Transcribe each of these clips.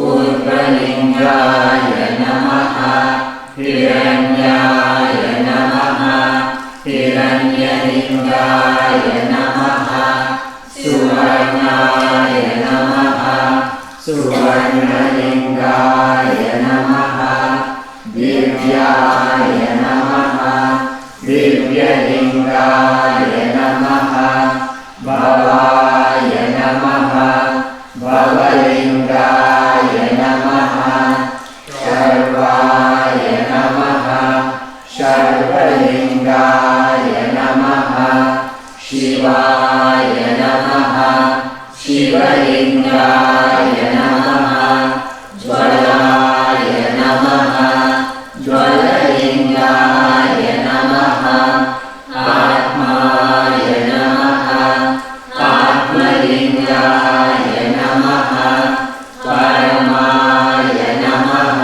ऊर्ध्वलिङ्गाय नमः हिरण्याय नमः हिरण्यलिङ्गाय नमः सुवर्णाय नमः सुवर्णलिङ्गाय नमः दिव्याय नमः दिव्यलिङ्गाय नमः भवाय नमः भवलिङ्गाय नमः शर्वाय नमः शर्वलिङ्गाय नमः शिवाय नमः शिवलिङ्गाय नमः ज्वलाय नमः ज्वललिङ्गाय नमः आत्माय नमः आत्मलिङ्गाय नमः परमाय नमः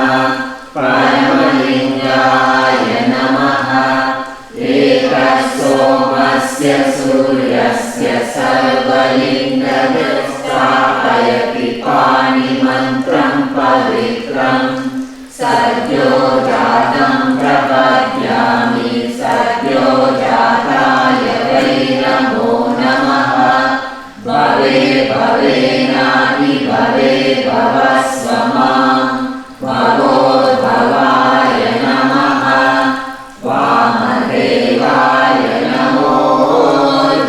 परमलिङ्गाय नमः एकसोमस्य सूर्यस्य सर्वलिङ्गं स्थापयति पाणिमन्त्रं पवित्रम् सद्यो जातं प्रपद्यामि सद्यो जाताय वै नमो नमः भवे भवेनापि भवे भवस्व मां भवोद्भवाय नमः वामदेवाय नमो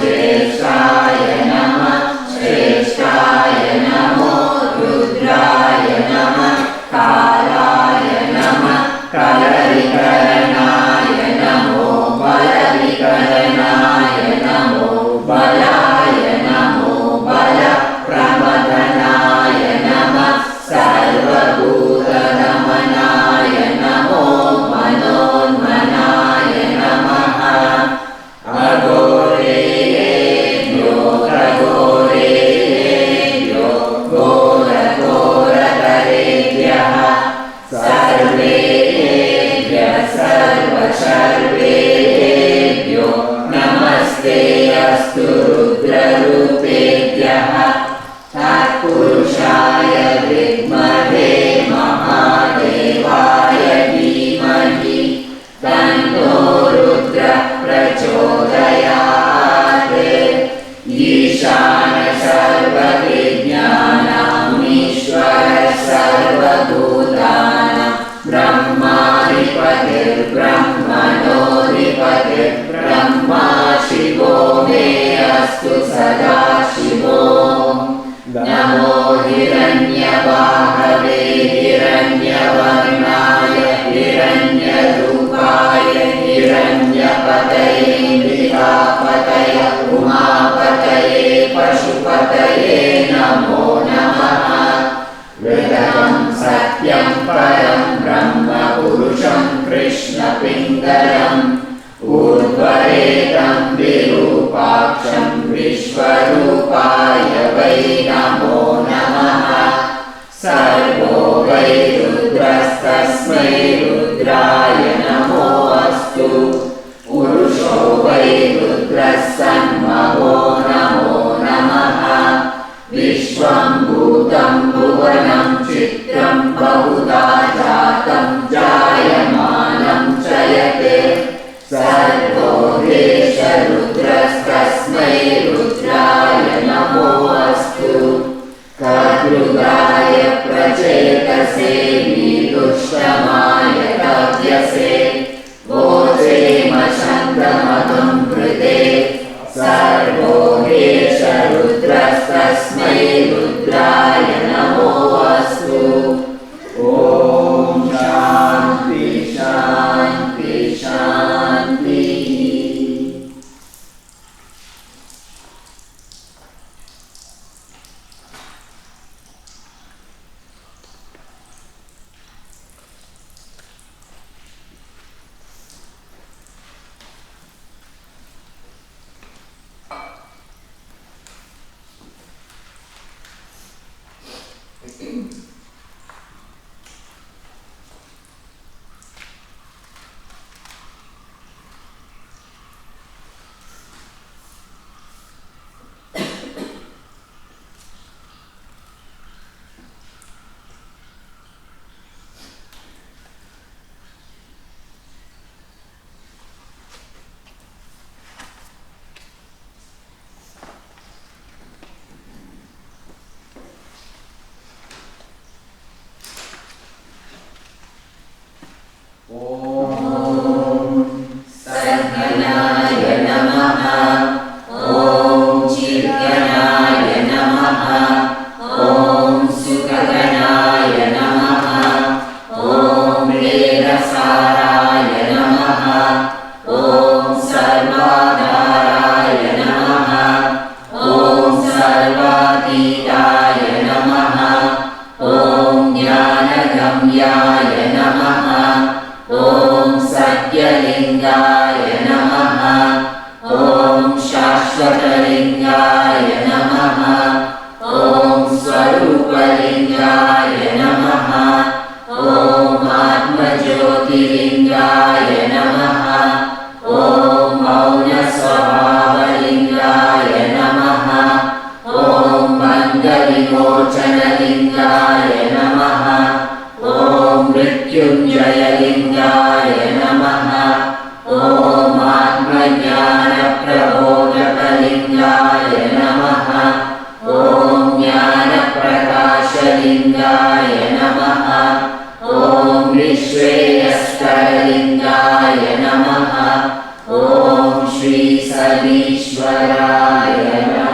ज्येष्ठाय नमः श्रेष्ठाय नमो रुद्राय नमः कालाय नमः कलविकरणाय नमो बलविकरणाय नमो बलाय नमो बलप्रमदनाय नमः सर्वभूतनमनाय नमो मनोन्मनाय नमः अघोरेभ्यो खगोरेभ्यो घोरघोरतरेभ्यः सर्वेभ्यः सर्वशर्वेभ्यो नमस्ते अस्तु रुद्ररूपेभ्यः तत्पुरुषाय विद्महे महादेवाय धीमहि तन्नो रुद्रः प्रचोदयात् ईशान सर्वविज्ञानमीश्वरः सर्वभूतानां ब्रह्माधिपतिर्ब्रह्मणोऽधिपतिर्ब्रह्मा शिवो मे अस्तु सदा शिवो नमो हिरण्यबाहवे हिरण्यवर्णाय हिरण्यरूपाय हिरण्यपतये मृगापतये उमापतये पशुपतये नमो नमः वेदं सत्यं परं ब्रह्म पुरुषं कृष्णपिङ्गलम् ऊर्ध्वरेतं विरूपाक्षं विश्वरूपाय वै नमो नमः सर्वो वै रुद्रस्तस्मै रुद्राय नमो अस्तु पुरुषो वै रुद्रः सन्महो नमो नमः विश्वं भूतं भुवनं चित्रं बहुधा जातं जायमानं चयते सर्वो देश रुद्रस्तस्मै रुद्राय नमो अस्तु कद्रुदाय प्रचेतसे विदुष्टमाय तव्यसे भोजेमशन्तमहं कृते सर्वो देश रुद्रस्तस्मै रुद्राय नमो अस्तु ॐ शान्ति शान्ति शान्तिः ॐ सद्गणाय नमः। ॐ चिद्गणाय नमः। ॐ सुखगणाय नमः। ॐ वेदसाराय नमः। ॐ सर्वाधाराय नमः। ॐ सर्वातीताय नमः। ॐ ज्ञानगम्याय नमः। ॐ सत्यलिङ्गाय नमः। ॐ शाश्वतलिङ्गाय नमः। ॐ स्वरूपलिङ्गाय नमः। ॐ आत्मज्योतिलिङ्गाय नमः। ॐ मौनस्वभावलिङ्गाय नमः। ॐ बन्धविमोचनलिङ्गाय नमः। ॐ मृत्युञ्जयलिङ्गाय नमः। ॐ आत्मज्ञानप्रबोधकलिङ्गाय नमः। ॐ ज्ञानप्रकाशलिङ्गाय नमः। ॐ विश्वेयस्करलिङ्गाय नमः। ॐ श्री सदीश्वराय नमः।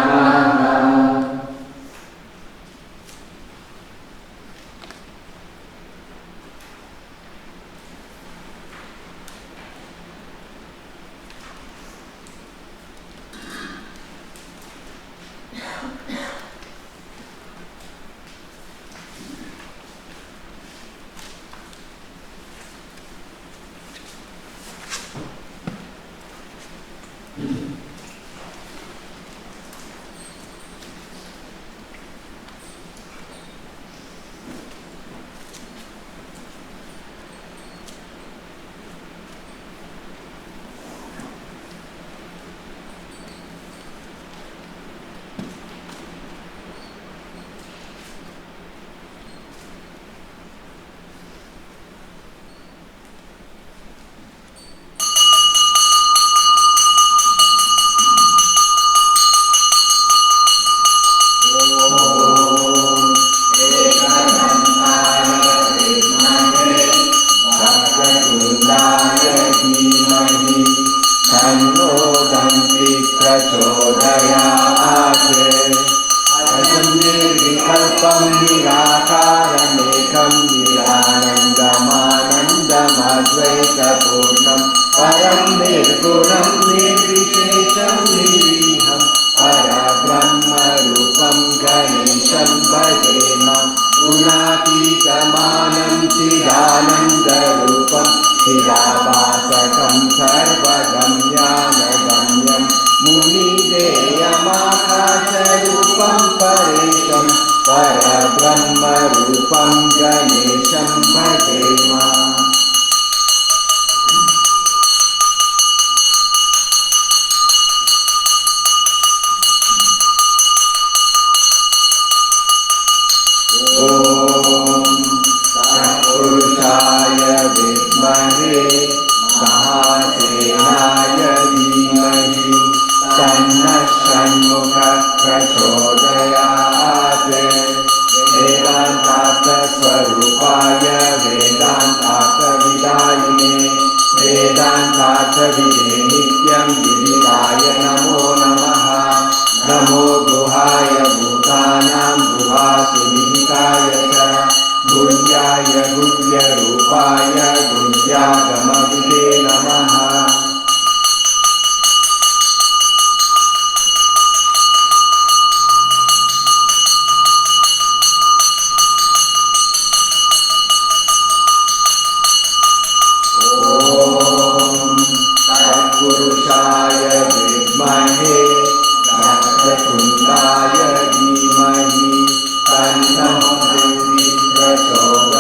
प्रचोदयात्।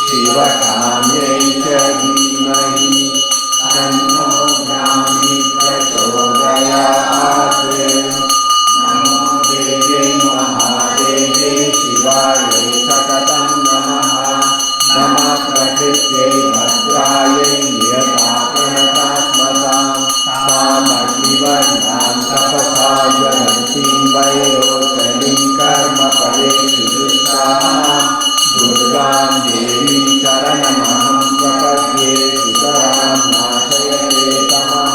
शिवकाम्यै च धीमहि तन्नो ब्राह्मी प्रचोदयात् नमो देवे महादेवे शिवायै सततं नमः नमः प्रकृत्यै भद्रायै नियता प्रणतात्मतां तामग्निवर्णां तपसा ज्वलन्तीं वैरोचनीं कर्मफलेषु दुष्टां दुर्गां देवीं शरणमहं प्रपद्ये सुतरां नाशयते तमः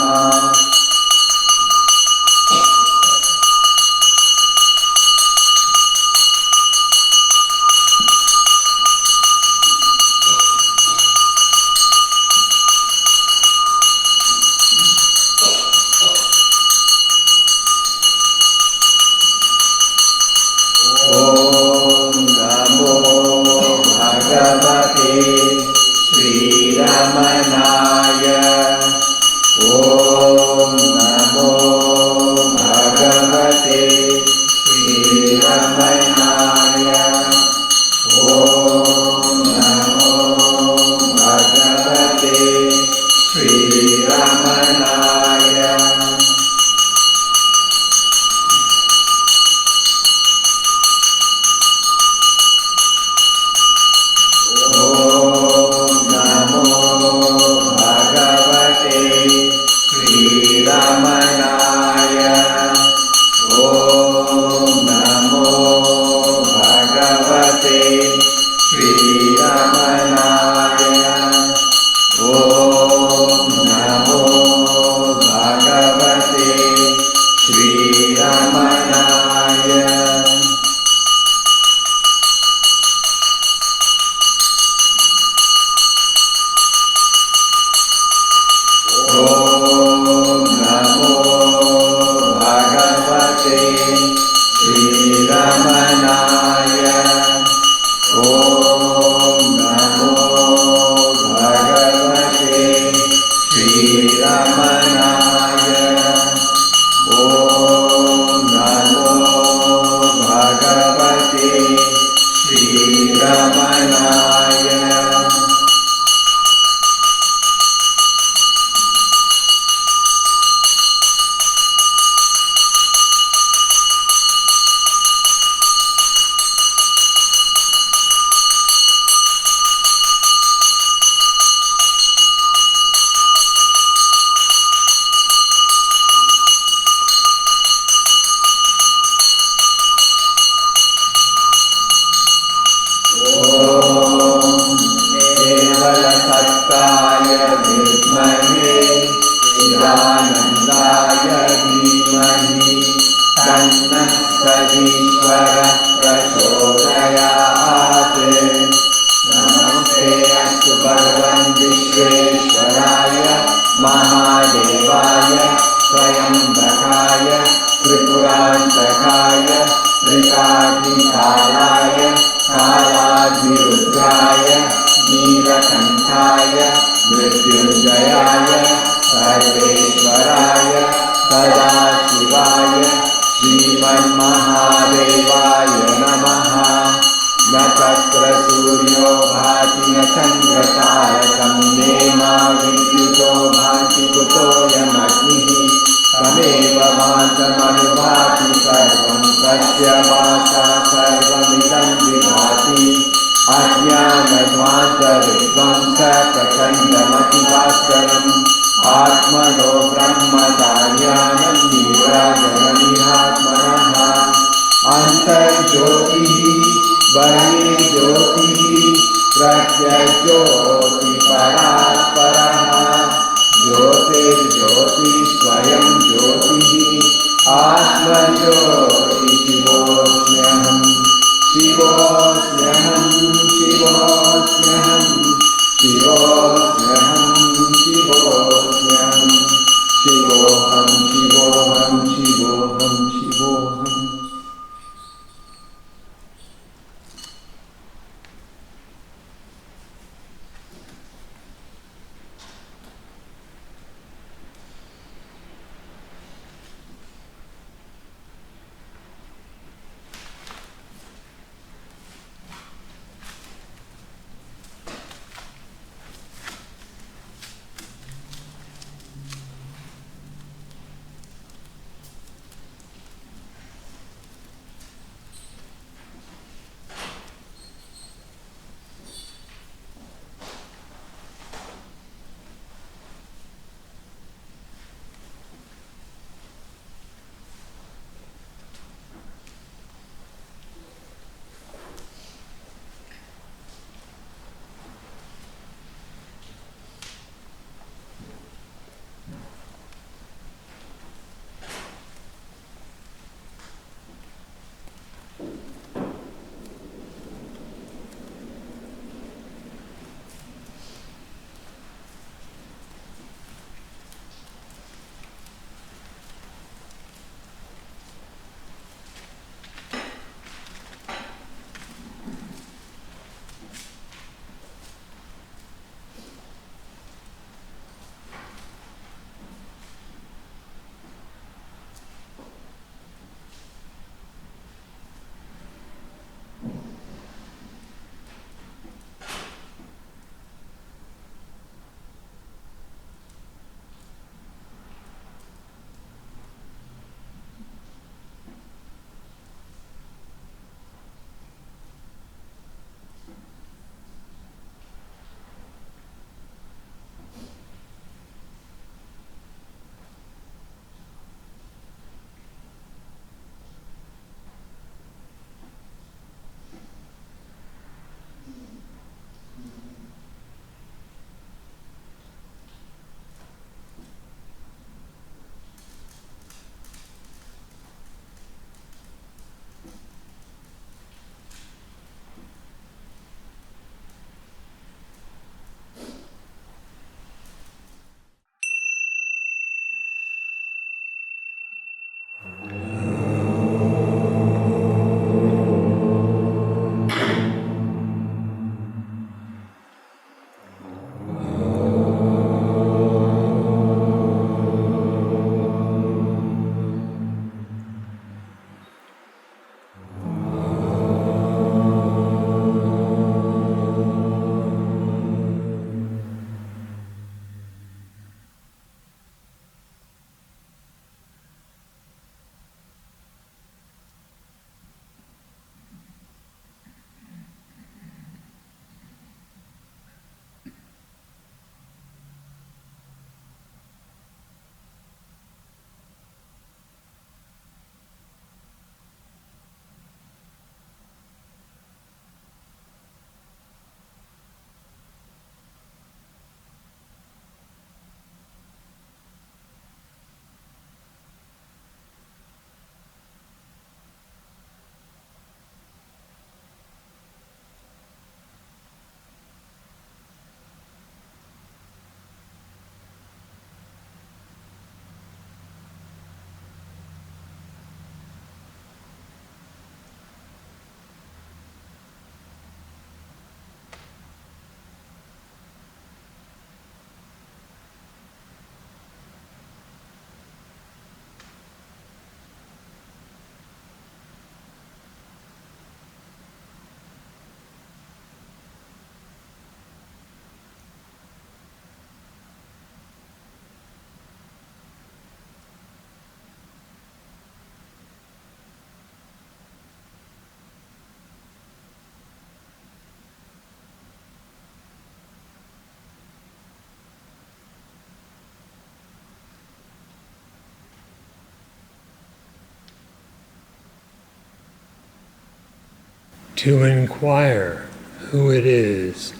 To inquire who it is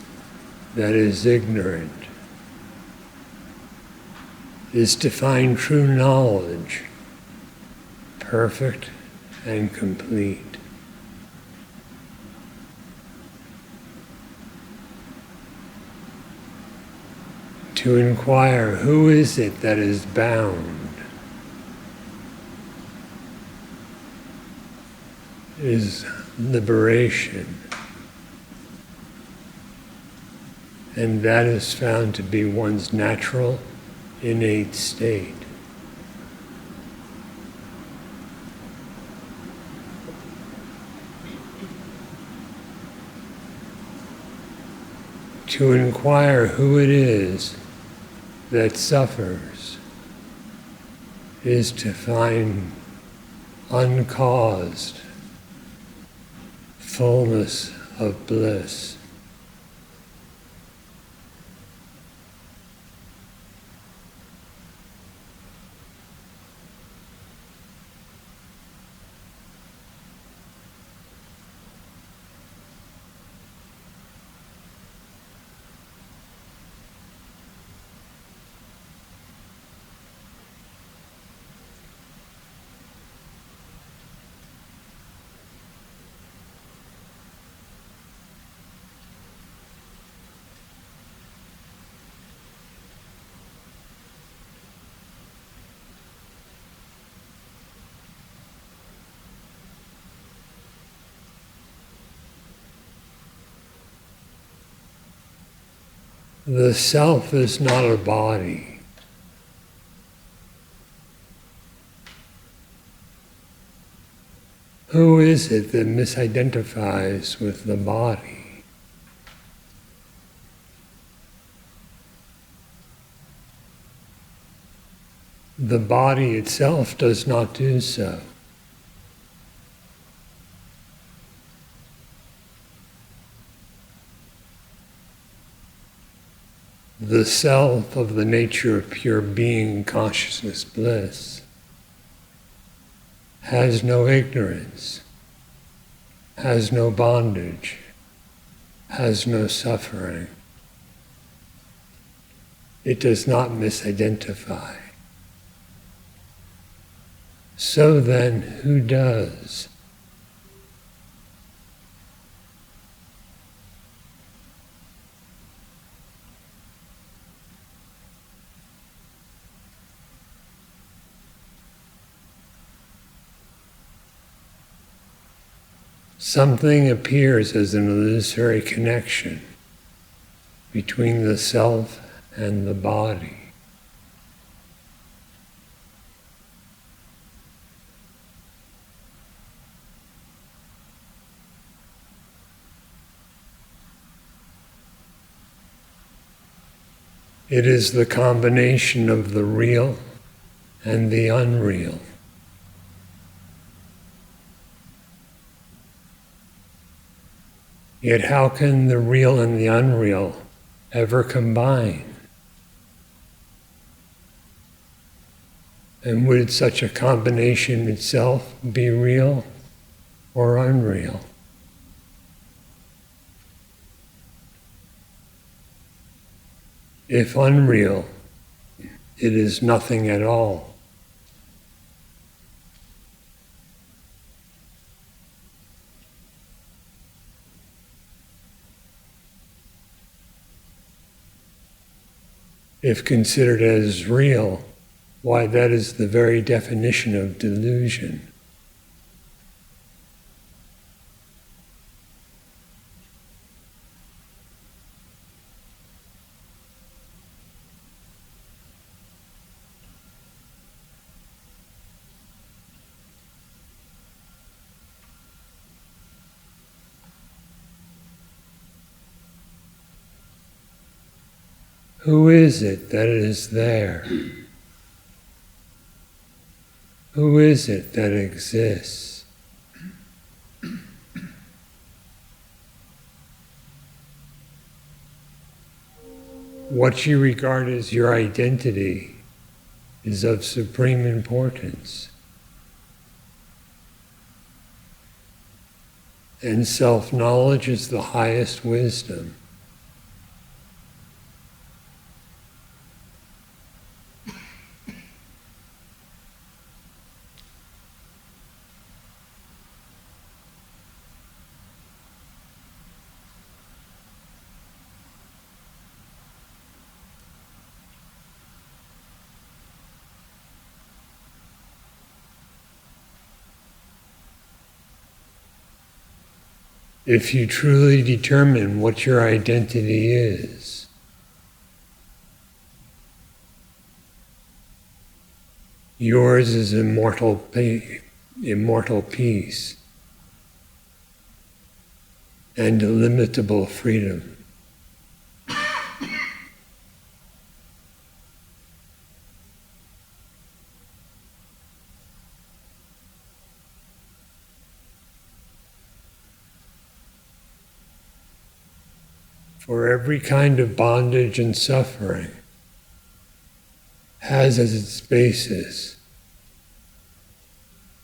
that is ignorant is to find true knowledge, perfect and complete. To inquire who is it that is bound is liberation, and that is found to be one's natural, innate state. To inquire who it is that suffers is to find uncaused fullness of bliss. The self is not a body. Who is it that misidentifies with the body? The body itself does not do so. The self of the nature of pure being, consciousness, bliss, has no ignorance, has no bondage, has no suffering. It does not misidentify. So then, who does? Something appears as an illusory connection between the self and the body. It is the combination of the real and the unreal. Yet how can the real and the unreal ever combine? And would such a combination itself be real or unreal? If unreal, it is nothing at all. If considered as real, why, that is the very definition of delusion. Who is it that is there? Who is it that exists? What you regard as your identity is of supreme importance. And self-knowledge is the highest wisdom. If you truly determine what your identity is, yours is immortal peace and illimitable freedom. For every kind of bondage and suffering has as its basis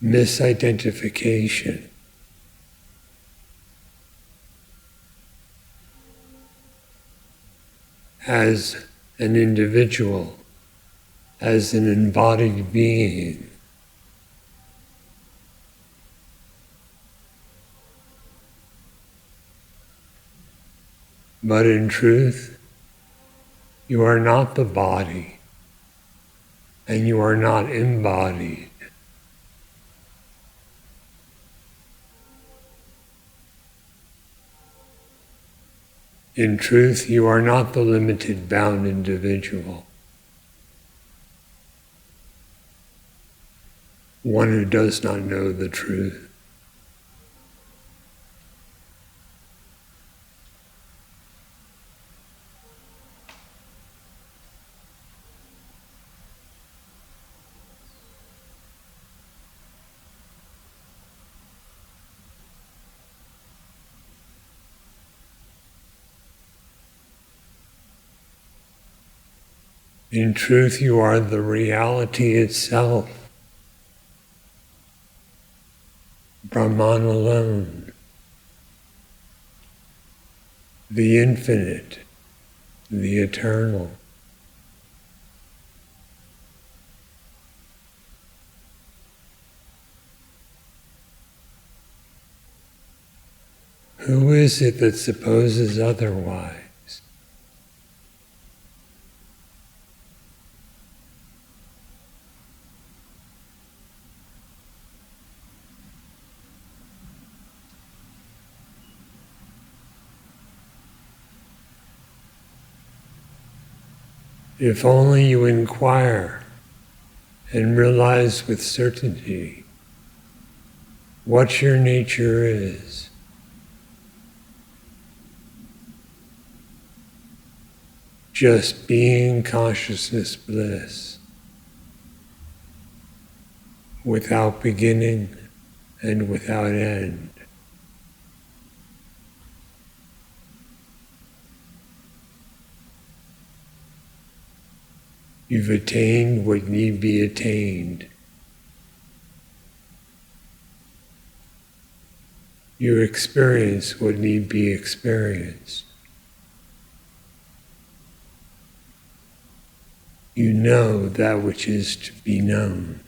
misidentification. As an individual, as an embodied being. But in truth, you are not the body, and you are not embodied. In truth, you are not the limited, bound individual, one who does not know the truth. In truth, you are the reality itself, Brahman alone, the infinite, the eternal. Who is it that supposes otherwise? If only you inquire and realize with certainty what your nature is. Just being consciousness bliss, without beginning and without end. You've attained what need be attained. You experience what need be experienced. You know that which is to be known.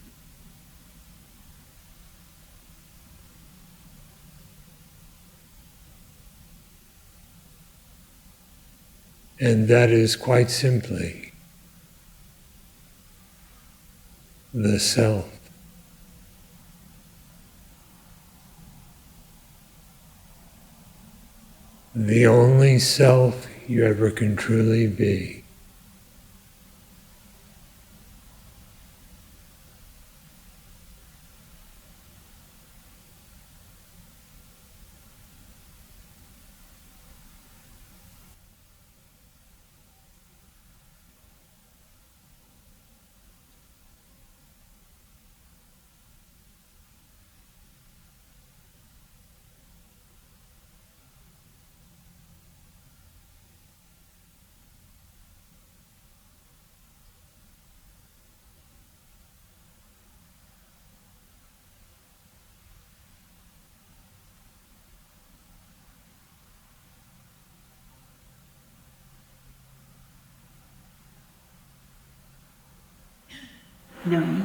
And that is quite simply the self. The only self you ever can truly be. No.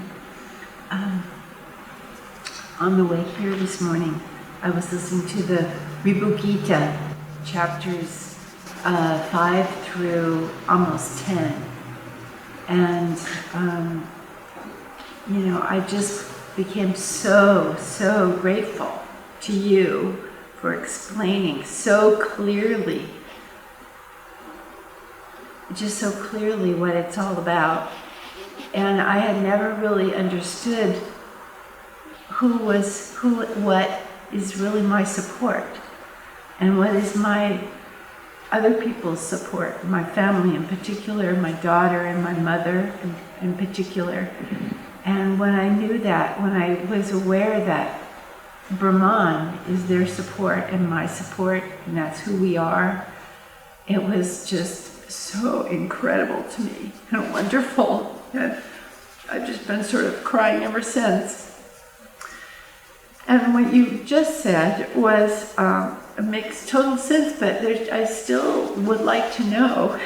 On the way here this morning, I was listening to the Ribhu Gita, chapters 5 through almost 10. And, I just became so grateful to you for explaining so clearly, what it's all about. And I had never really understood what is really my support and what is my other people's support, my family in particular, my daughter and my mother in particular. And when I knew that, when I was aware that Brahman is their support and my support, and that's who we are, it was just so incredible to me and wonderful. And I've just been sort of crying ever since. And what you just said was, it makes total sense, but I still would like to know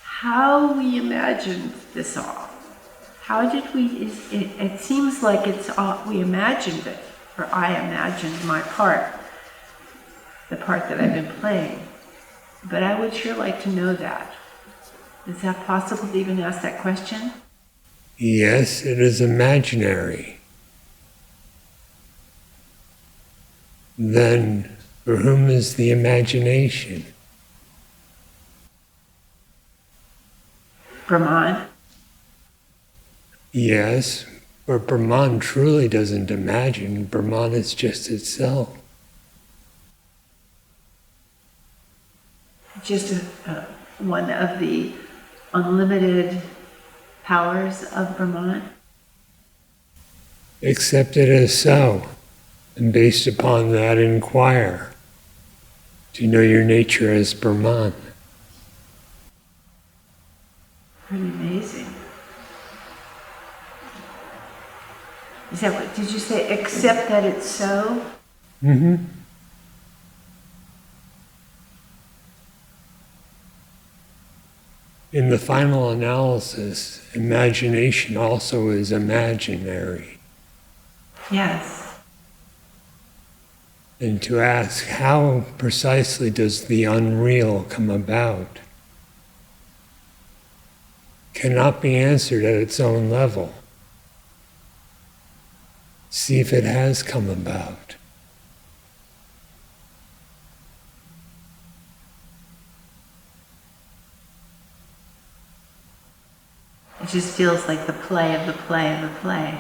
how we imagined this all. How did we, it seems like it's all, we imagined it, or I imagined my part, the part that I've been playing. But I would sure like to know that. Is that possible to even ask that question? Yes, it is imaginary. Then, for whom is the imagination? Brahman? Yes, but Brahman truly doesn't imagine. Brahman is just itself. Just one of the unlimited powers of Brahman? Accept it as so, and based upon that inquire. Do you know your nature as Brahman? Pretty amazing. Is that what, did you say, accept that it's so? Mm-hmm. In the final analysis, imagination also is imaginary. Yes. And to ask, how precisely does the unreal come about, cannot be answered at its own level. See if it has come about. It just feels like the play of the play of the play.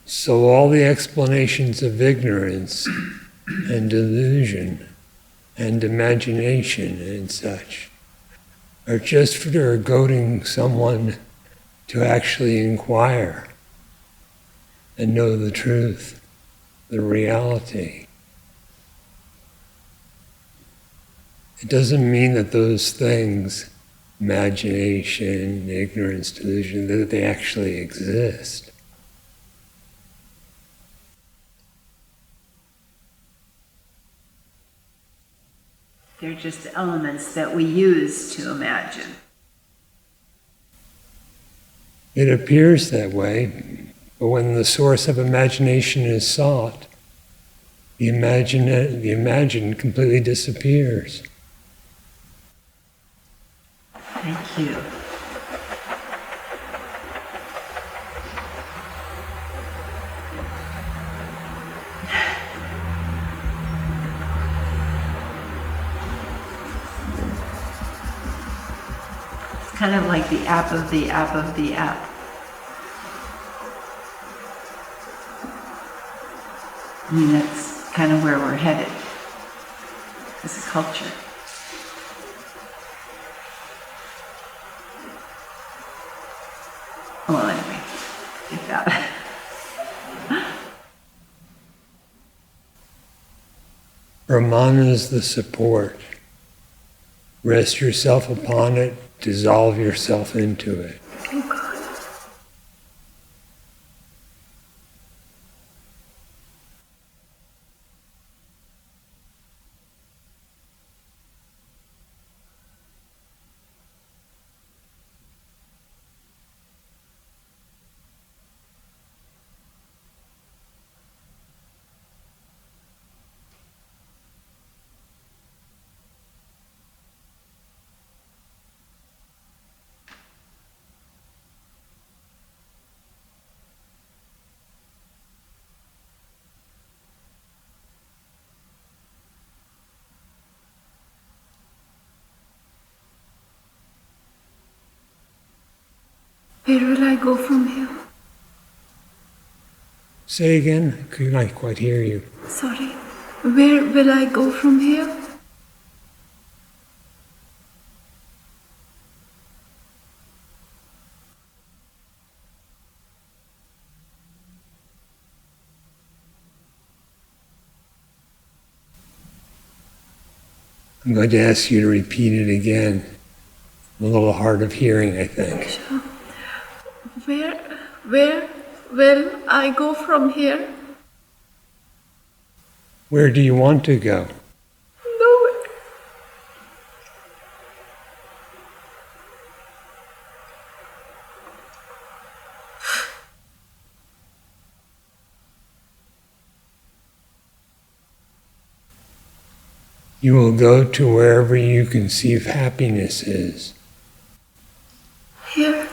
So all the explanations of ignorance and delusion and imagination and such are just for goading someone to actually inquire and know the truth, the reality. It doesn't mean that those things, imagination, ignorance, delusion, that they actually exist. They're just elements that we use to imagine. It appears that way, but when the source of imagination is sought, the imagined completely disappears. Thank you. It's kind of like the app of the app of the app. I mean, that's kind of where we're headed as a culture. Well, anyway, get that. Brahman is the support. Rest yourself upon it, dissolve yourself into it. Oh, God. Where will I go from here? Say again? I could not quite hear you. Sorry. Where will I go from here? I'm going to ask you to repeat it again. I'm a little hard of hearing, I think. Sure. Where will I go from here? Where do you want to go? Nowhere. You will go to wherever you conceive happiness is. Here.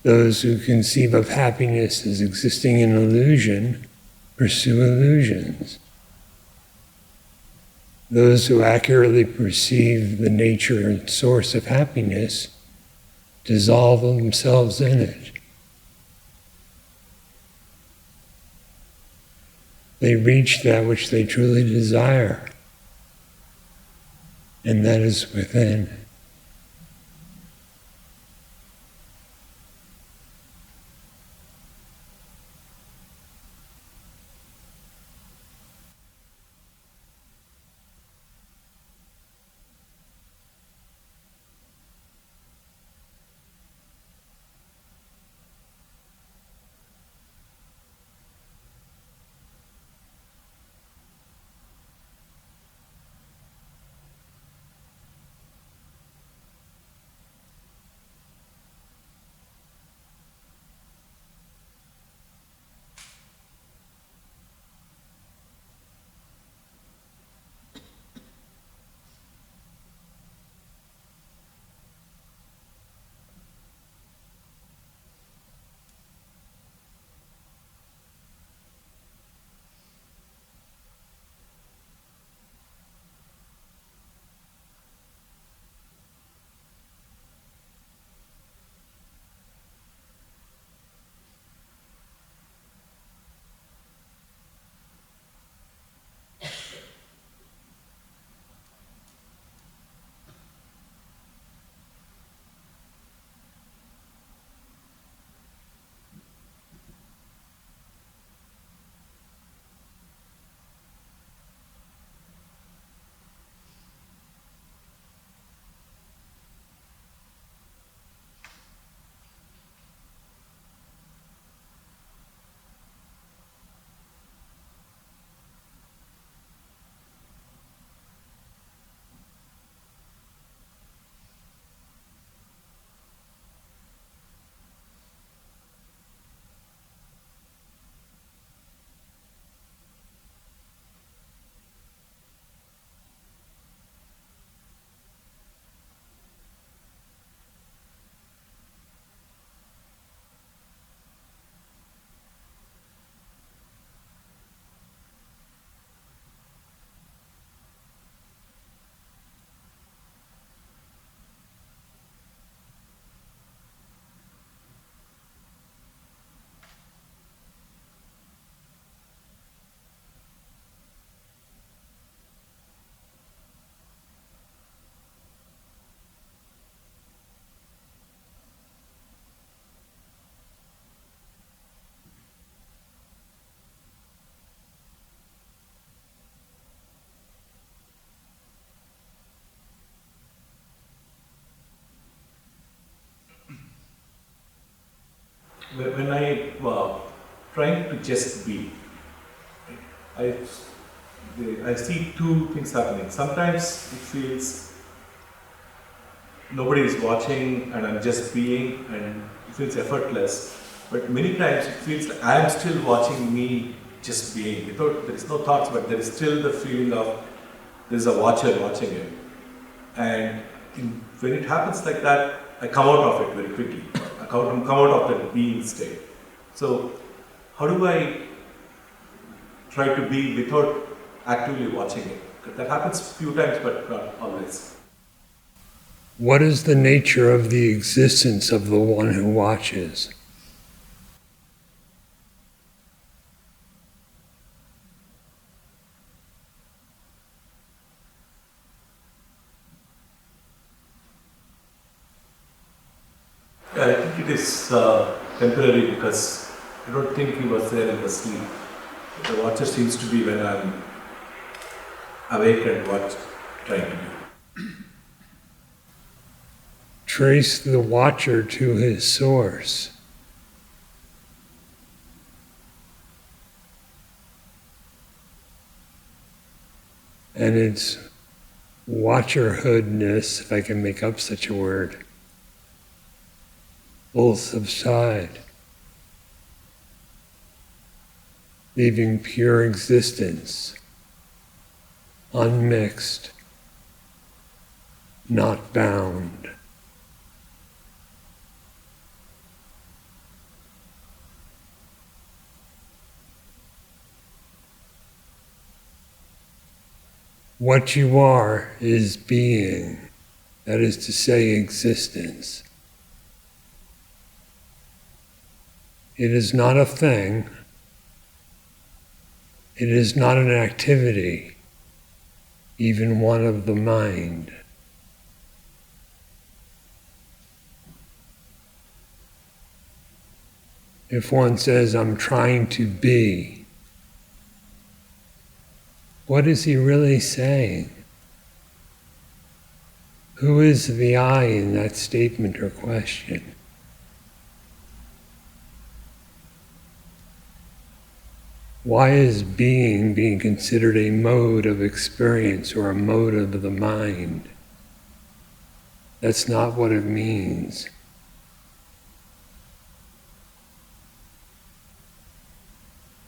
Those who conceive of happiness as existing in illusion pursue illusions. Those who accurately perceive the nature and source of happiness dissolve themselves in it. They reach that which they truly desire, and that is within. When I trying to just be, I see two things happening. Sometimes it feels nobody is watching and I'm just being, and it feels effortless. But many times it feels like I am still watching me just being. Without, there is no thoughts, but there is still the feeling of there is a watcher watching it. And when it happens like that, I come out of it very quickly. I come out of that being state. So, how do I try to be without actively watching it? That happens a few times, but not always. What is the nature of the existence of the one who watches? Yeah, I think it is temporary because I don't think he was there in the sleep. The watcher seems to be when I'm awake and what trying to do. Trace the watcher to his source. And its watcherhoodness, if I can make up such a word, will subside, leaving pure existence, unmixed, not bound. What you are is being, that is to say, existence. It is not a thing. It is not an activity, even one of the mind. If one says, I'm trying to be, what is he really saying? Who is the I in that statement or question? Why is being considered a mode of experience or a mode of the mind? That's not what it means.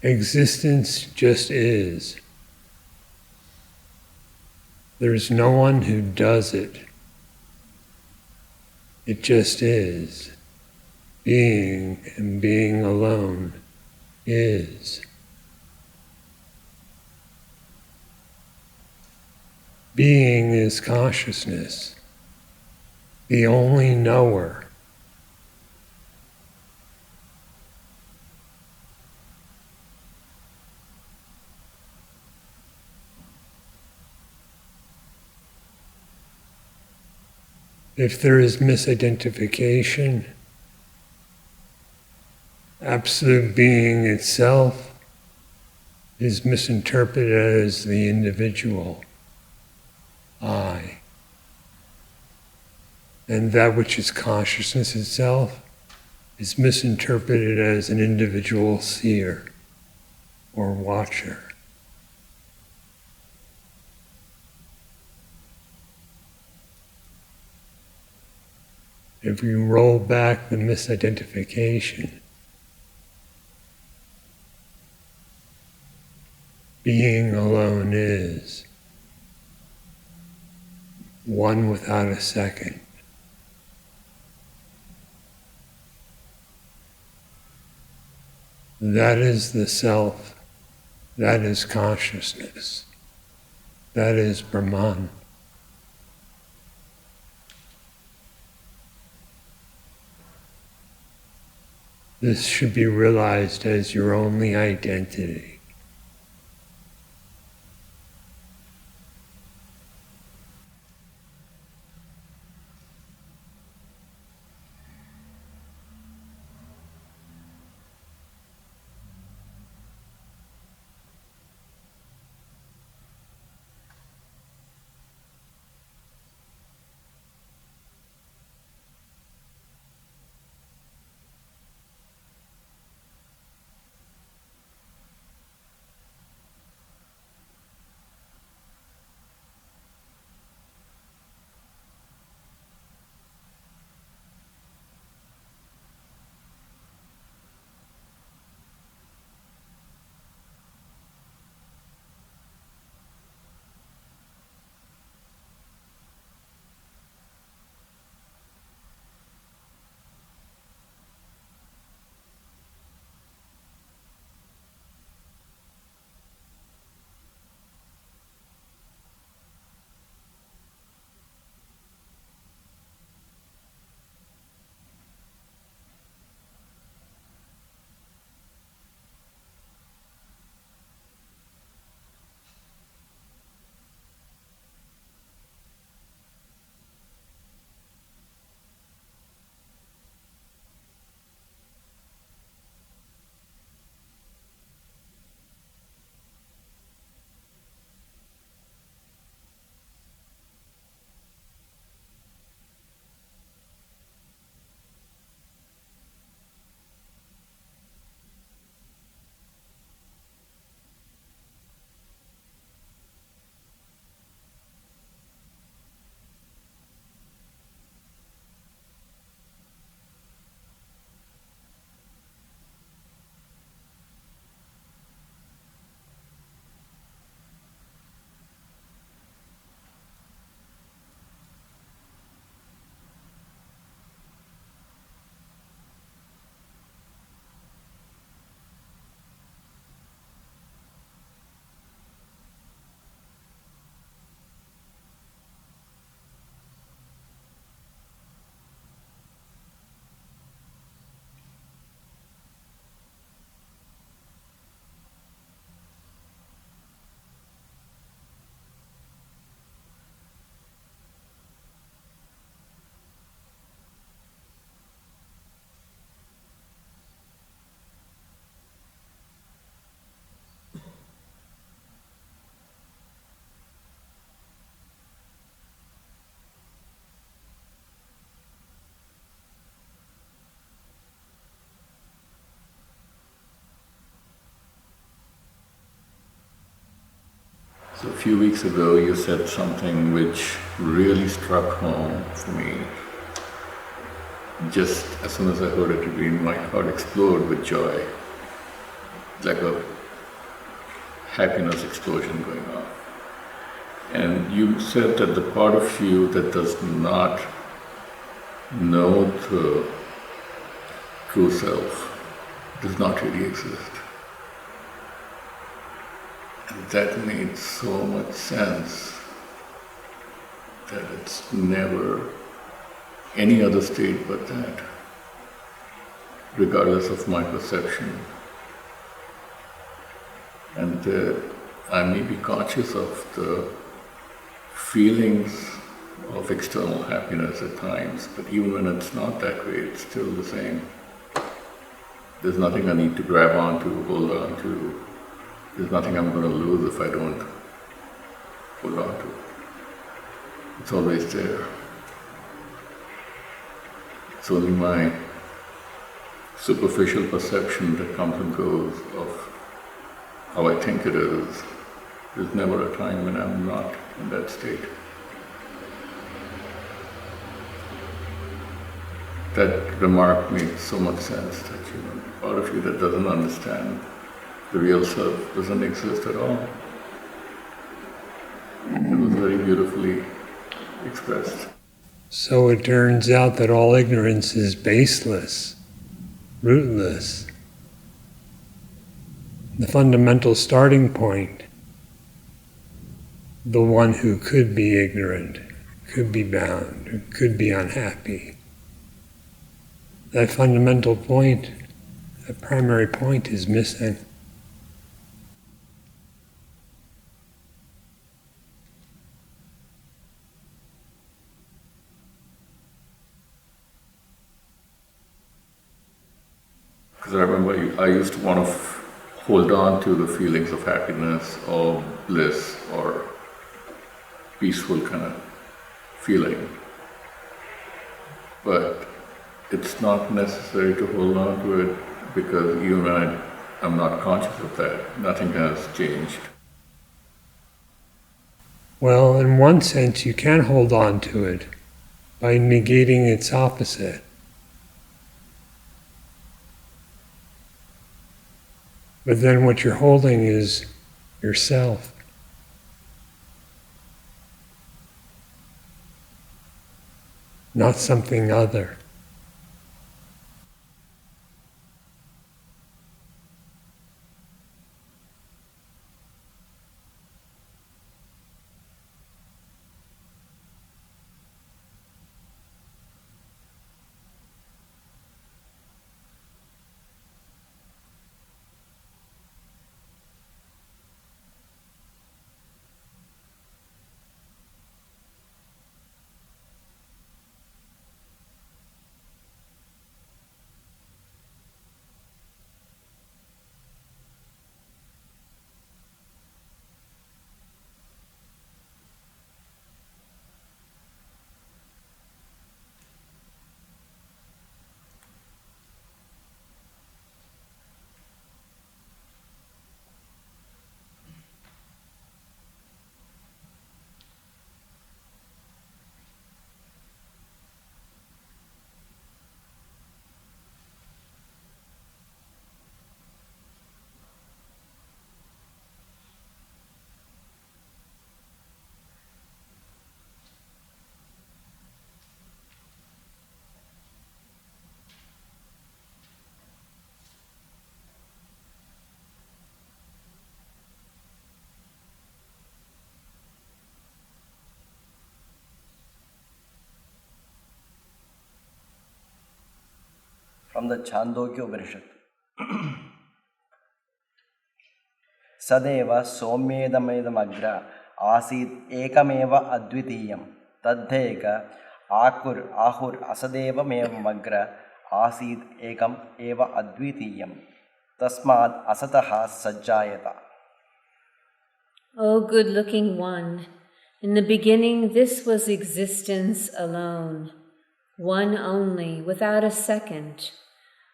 Existence just is. There's no one who does it. It just is. Being and being alone is. Being is consciousness, the only knower. If there is misidentification, absolute being itself is misinterpreted as the individual I. And that which is consciousness itself is misinterpreted as an individual seer or watcher. If we roll back the misidentification, being alone is one without a second. That is the self, that is consciousness, that is Brahman. This should be realized as your only identity. So a few weeks ago you said something which really struck home for me. Just as soon as I heard it again, my heart exploded with joy, like a happiness explosion going on. And you said that the part of you that does not know the true self does not really exist. And that made so much sense, that it's never any other state but that, regardless of my perception. And that I may be conscious of the feelings of external happiness at times, but even when it's not that way, it's still the same. There's nothing I need to grab onto, hold on to. There's nothing I'm going to lose if I don't hold on to. It's always there. It's only my superficial perception that comes and goes of how I think it is. There's never a time when I'm not in that state. That remark made so much sense, that part of you that doesn't understand the real self doesn't exist at all. It was very beautifully expressed. So it turns out that all ignorance is baseless, rootless. The fundamental starting point, the one who could be ignorant, could be bound, or could be unhappy. That fundamental point, that primary point is missing. Because I remember I used to want to hold on to the feelings of happiness or bliss or peaceful kind of feeling. But it's not necessary to hold on to it, because even when I'm not conscious of that, nothing has changed. Well, in one sense, you can hold on to it by negating its opposite. But then what you're holding is yourself. Not something other. From the Chandogya Upanishad. Sadeva somedamagra asid ekameva advitiyam tadheka ahur asadeva magra asid ekam eva advitiyam tasmad asataha sajjayata. O good-looking one, in the beginning this was existence alone, one only, without a second.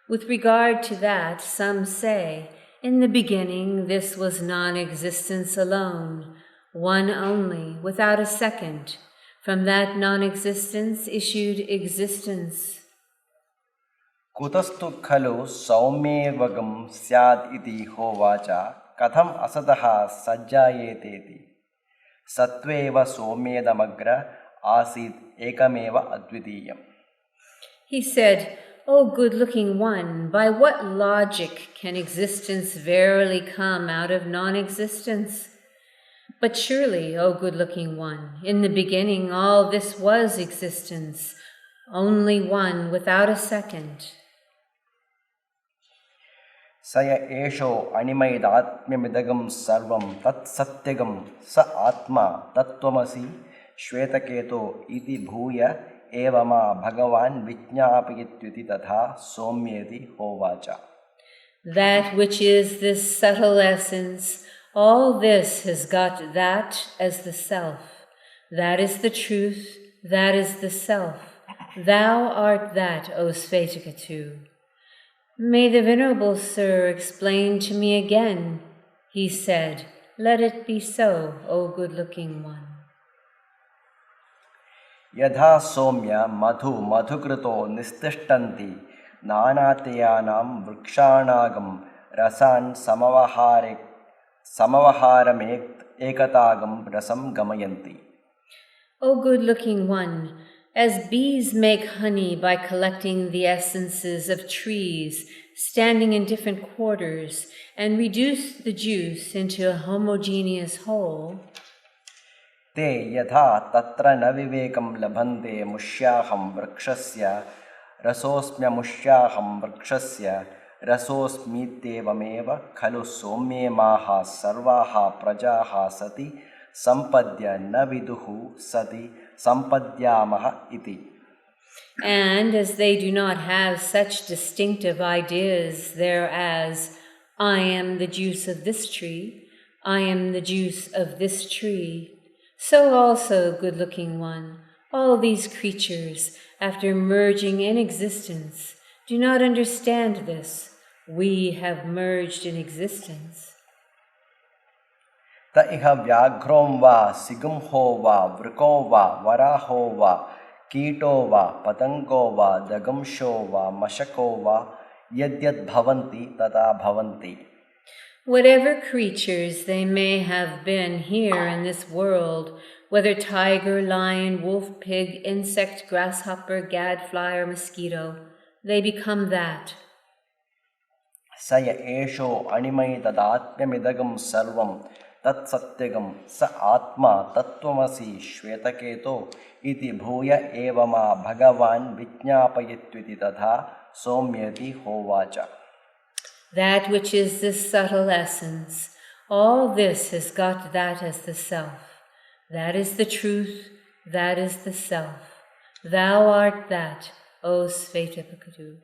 With regard to that, some say, in the beginning this was non-existence alone, one only, without a second. From that non-existence issued existence. कुतस्तु खलु सौम्येवगं स्याद् इति होवाच कथम् असतः सज्जायेतेति सत्त्वेव सौम्येदमग्र आसीत् एकमेव अद्वितीयम्. He said, O good-looking one, by what logic can existence verily come out of non-existence? But surely, O good-looking one, in the beginning all this was existence, only one without a second. स य एषो अणिमयदात्म्यमिदगं सर्वं तत्सत्यगं स आत्मा तत्त्वमसि श्वेतकेतो इति भूय एवमा भगवान् विज्ञापयत्युति तथा सौम्येति होवाच. That which is this subtle essence, all this has got that as the self. That is the truth, that is the self. Thou art that, O Svetakatu. May the Venerable Sir explain to me again. He said, let it be so, O good-looking one. यथा सौम्य मधु मधुकृतो निस्तिष्ठन्ति नानातयानां वृक्षाणागं रसान् समवहारमेक एकतागं रसं गमयन्ति. O good-looking one, as bees make honey by collecting the essences of trees standing in different quarters and reduce the juice into a homogeneous whole, ते यथा तत्र न विवेकं लभन्ते मुष्याहं वृक्षस्य रसोऽस्म्यमुष्याहं वृक्षस्य रसोऽस्मीत्येवमेव खलु सौम्येमाः सर्वाः प्रजाः सति सम्पद्य न विदुः सति सम्पद्यामः इति. and as they do not have such distinctive ideas there as, I am the juice of this tree, I am the juice of this tree, so also, good-looking one, all these creatures, after merging in existence, do not understand this. We have merged in existence. त इह व्याघ्रों वा सिंहो वा वृको वा वराहो वा कीटो वा पतंगो वा दगंशो वा मशको वा यद्यद्भवन्ति तथा भवन्ति. Whatever creatures they may have been here in this world, whether tiger, lion, wolf, pig, insect, grasshopper, gadfly, or mosquito, they become that. स य एषो अणिमयितदात्म्यमिदगं सर्वं तत्सत्यगं स आत्मा तत्त्वमसि श्वेतकेतो इति भूय एवमा भगवान् विज्ञापयत्युति तथा सौम्येति होवाच. That which is this subtle essence, all this has got that as the self. That is the truth, that is the self. Thou art that, O Svetakatu.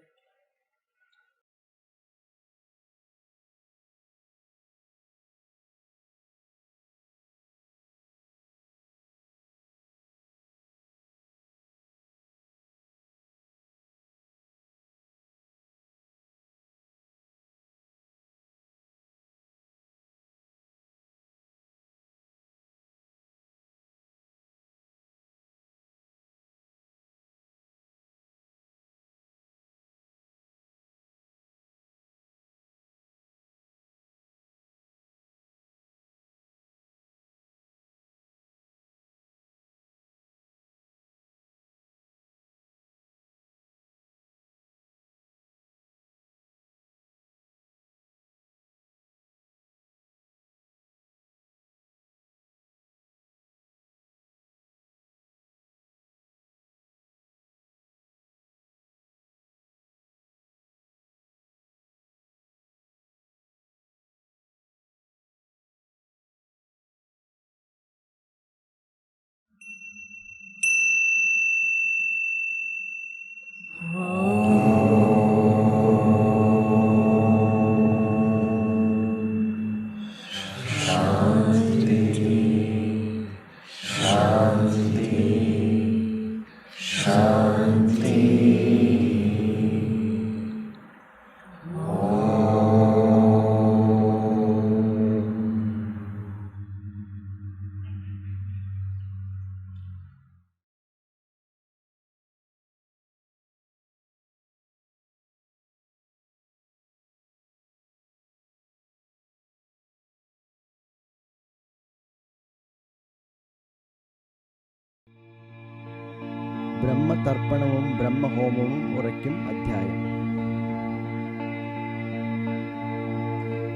பிரம்ம தர்ப்பணமும் பிரம்ம ஹோமமும் உரைக்கும் அத்தியாயம்.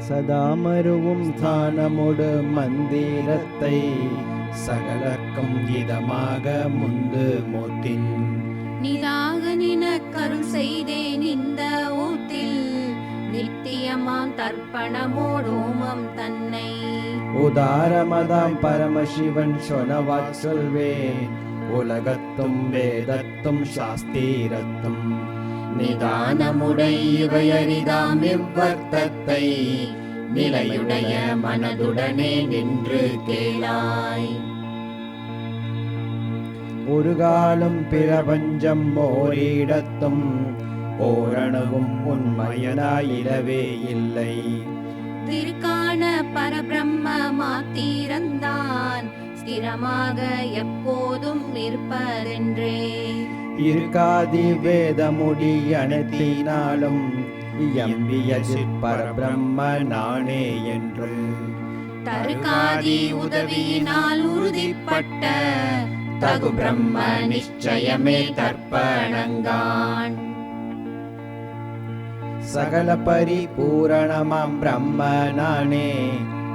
சதாமருவும் ஸ்தானமுடு மந்திரத்தை சகலர்க்கும் இதமாக முந்து மூத்தின் நிதாக நினக்கருள் செய்தேன் இந்த ஊத்தில் நித்தியமாம் தர்ப்பணமோடோமம் தன்னை உதாரமதாம் பரமசிவன் சொனவாச் சொல்வேன் உலகத்தும் வேதத்தும் சாஸ்திரத்தும் நிதானமுடை இவையறிதாம் இவ்வர்த்தத்தை நிலையுடைய மனதுடனே நின்று கேளாய். ஒரு காலம் பிரபஞ்சம் ஓரிடத்தும் ஓரணவும் உண்மையனாயிரவே இல்லை. திருக்கான பரபிரம்ம மாத்திரந்தான் ஸ்திரமாக எப்போதும் நிற்பதென்றே இருக்காதி வேதமுடி அனைத்தினாலும் எம்பிய பரபிரம்ம நானே என்றும் தருகாதி உதவியினால் உறுதிப்பட்ட தகு பிரம்ம நிச்சயமே தர்ப்பணங்கான். சகல பரிபூரணமாம் பிரம்ம நானே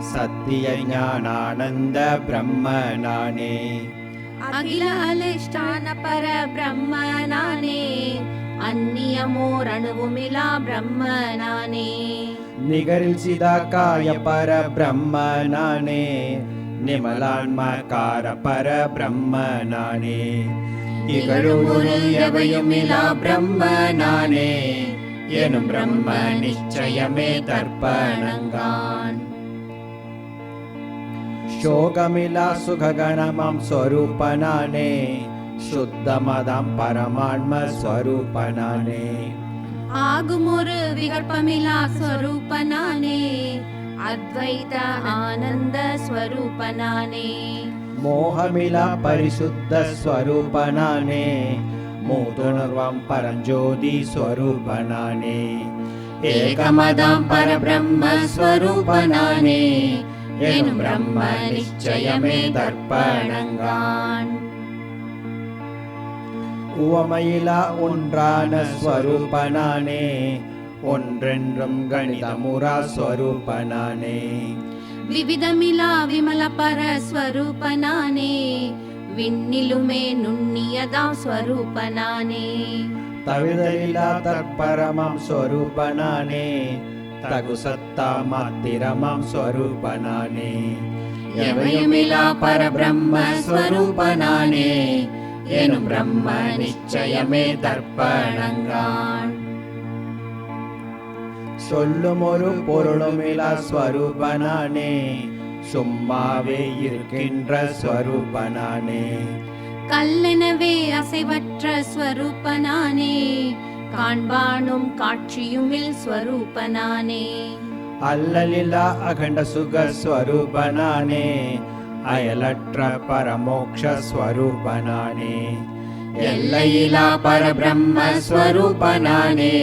சத்திய ஞானானந்த பிரம்ம நானே அகில அலிஷ்டான பர பிரம்ம நானே அந்நியமோர் அணுவுமிலா பிரம்ம நானே நிகரில் சிதாக்காய பர பிரம்ம நானே நிமலான்மகார பர பிரம்ம நானே இகழும் ஒரு எவையுமிலா பிரம்ம நானே எனும் பிரம்ம நிச்சயமே தர்ப்பணங்கான். சோகமிலா சுககணமாம் ஸ்வரூபனானே சுத்தமதாம் பரமான்ம ஸ்வரூபனானே ஆகும் ஒரு விகற்பமிலா ஸ்வரூபனானே அத்வைத ஆனந்த ஸ்வரூபனானே மோகமிலா பரிசுத்த ஸ்வரூபனானே மூதுணர்வாம் பரஞ்சோதி ஸ்வரூபனானே ஏகமதாம் பரபிரம்ம ஸ்வரூபனானே எனும் பிரம்ம நிச்சயமே தர்ப்பணங்கான். உவமையிலா ஒன்றான ஸ்வரூபனானே ஒன்றென்றும் கணிதமுரா ஸ்வரூபனானே விவிதமிலா விமல பர ஸ்வரூபனானே விண்ணிலுமே நுண்ணியதாம் ஸ்வரூபனானே தவிதலிலா தற்பரமாம் ஸ்வரூபனானே தகு சத்தா மாத்திரமாம் ஸ்வரூபனானே எவையுமிலா பரபிரம்ம ஸ்வரூபனானே எனும் பிரம்ம நிச்சயமே தர்ப்பணங்கான். சொல்லும் ஒரு பொருளுமிலா ஸ்வரூபனானே சும்மாவே இருக்கின்ற ஸ்வரூபனானே கல்லெனவே அசைவற்ற ஸ்வரூபனானே காண்பானும் காட்சியுமில் ஸ்வரூபனானே அல்லலிலா அகண்ட சுக ஸ்வரூபனானே அயலற்ற பரமோக்ஷ ஸ்வரூபனானே எல்லையிலா பரபிரம்ம ஸ்வரூபனானே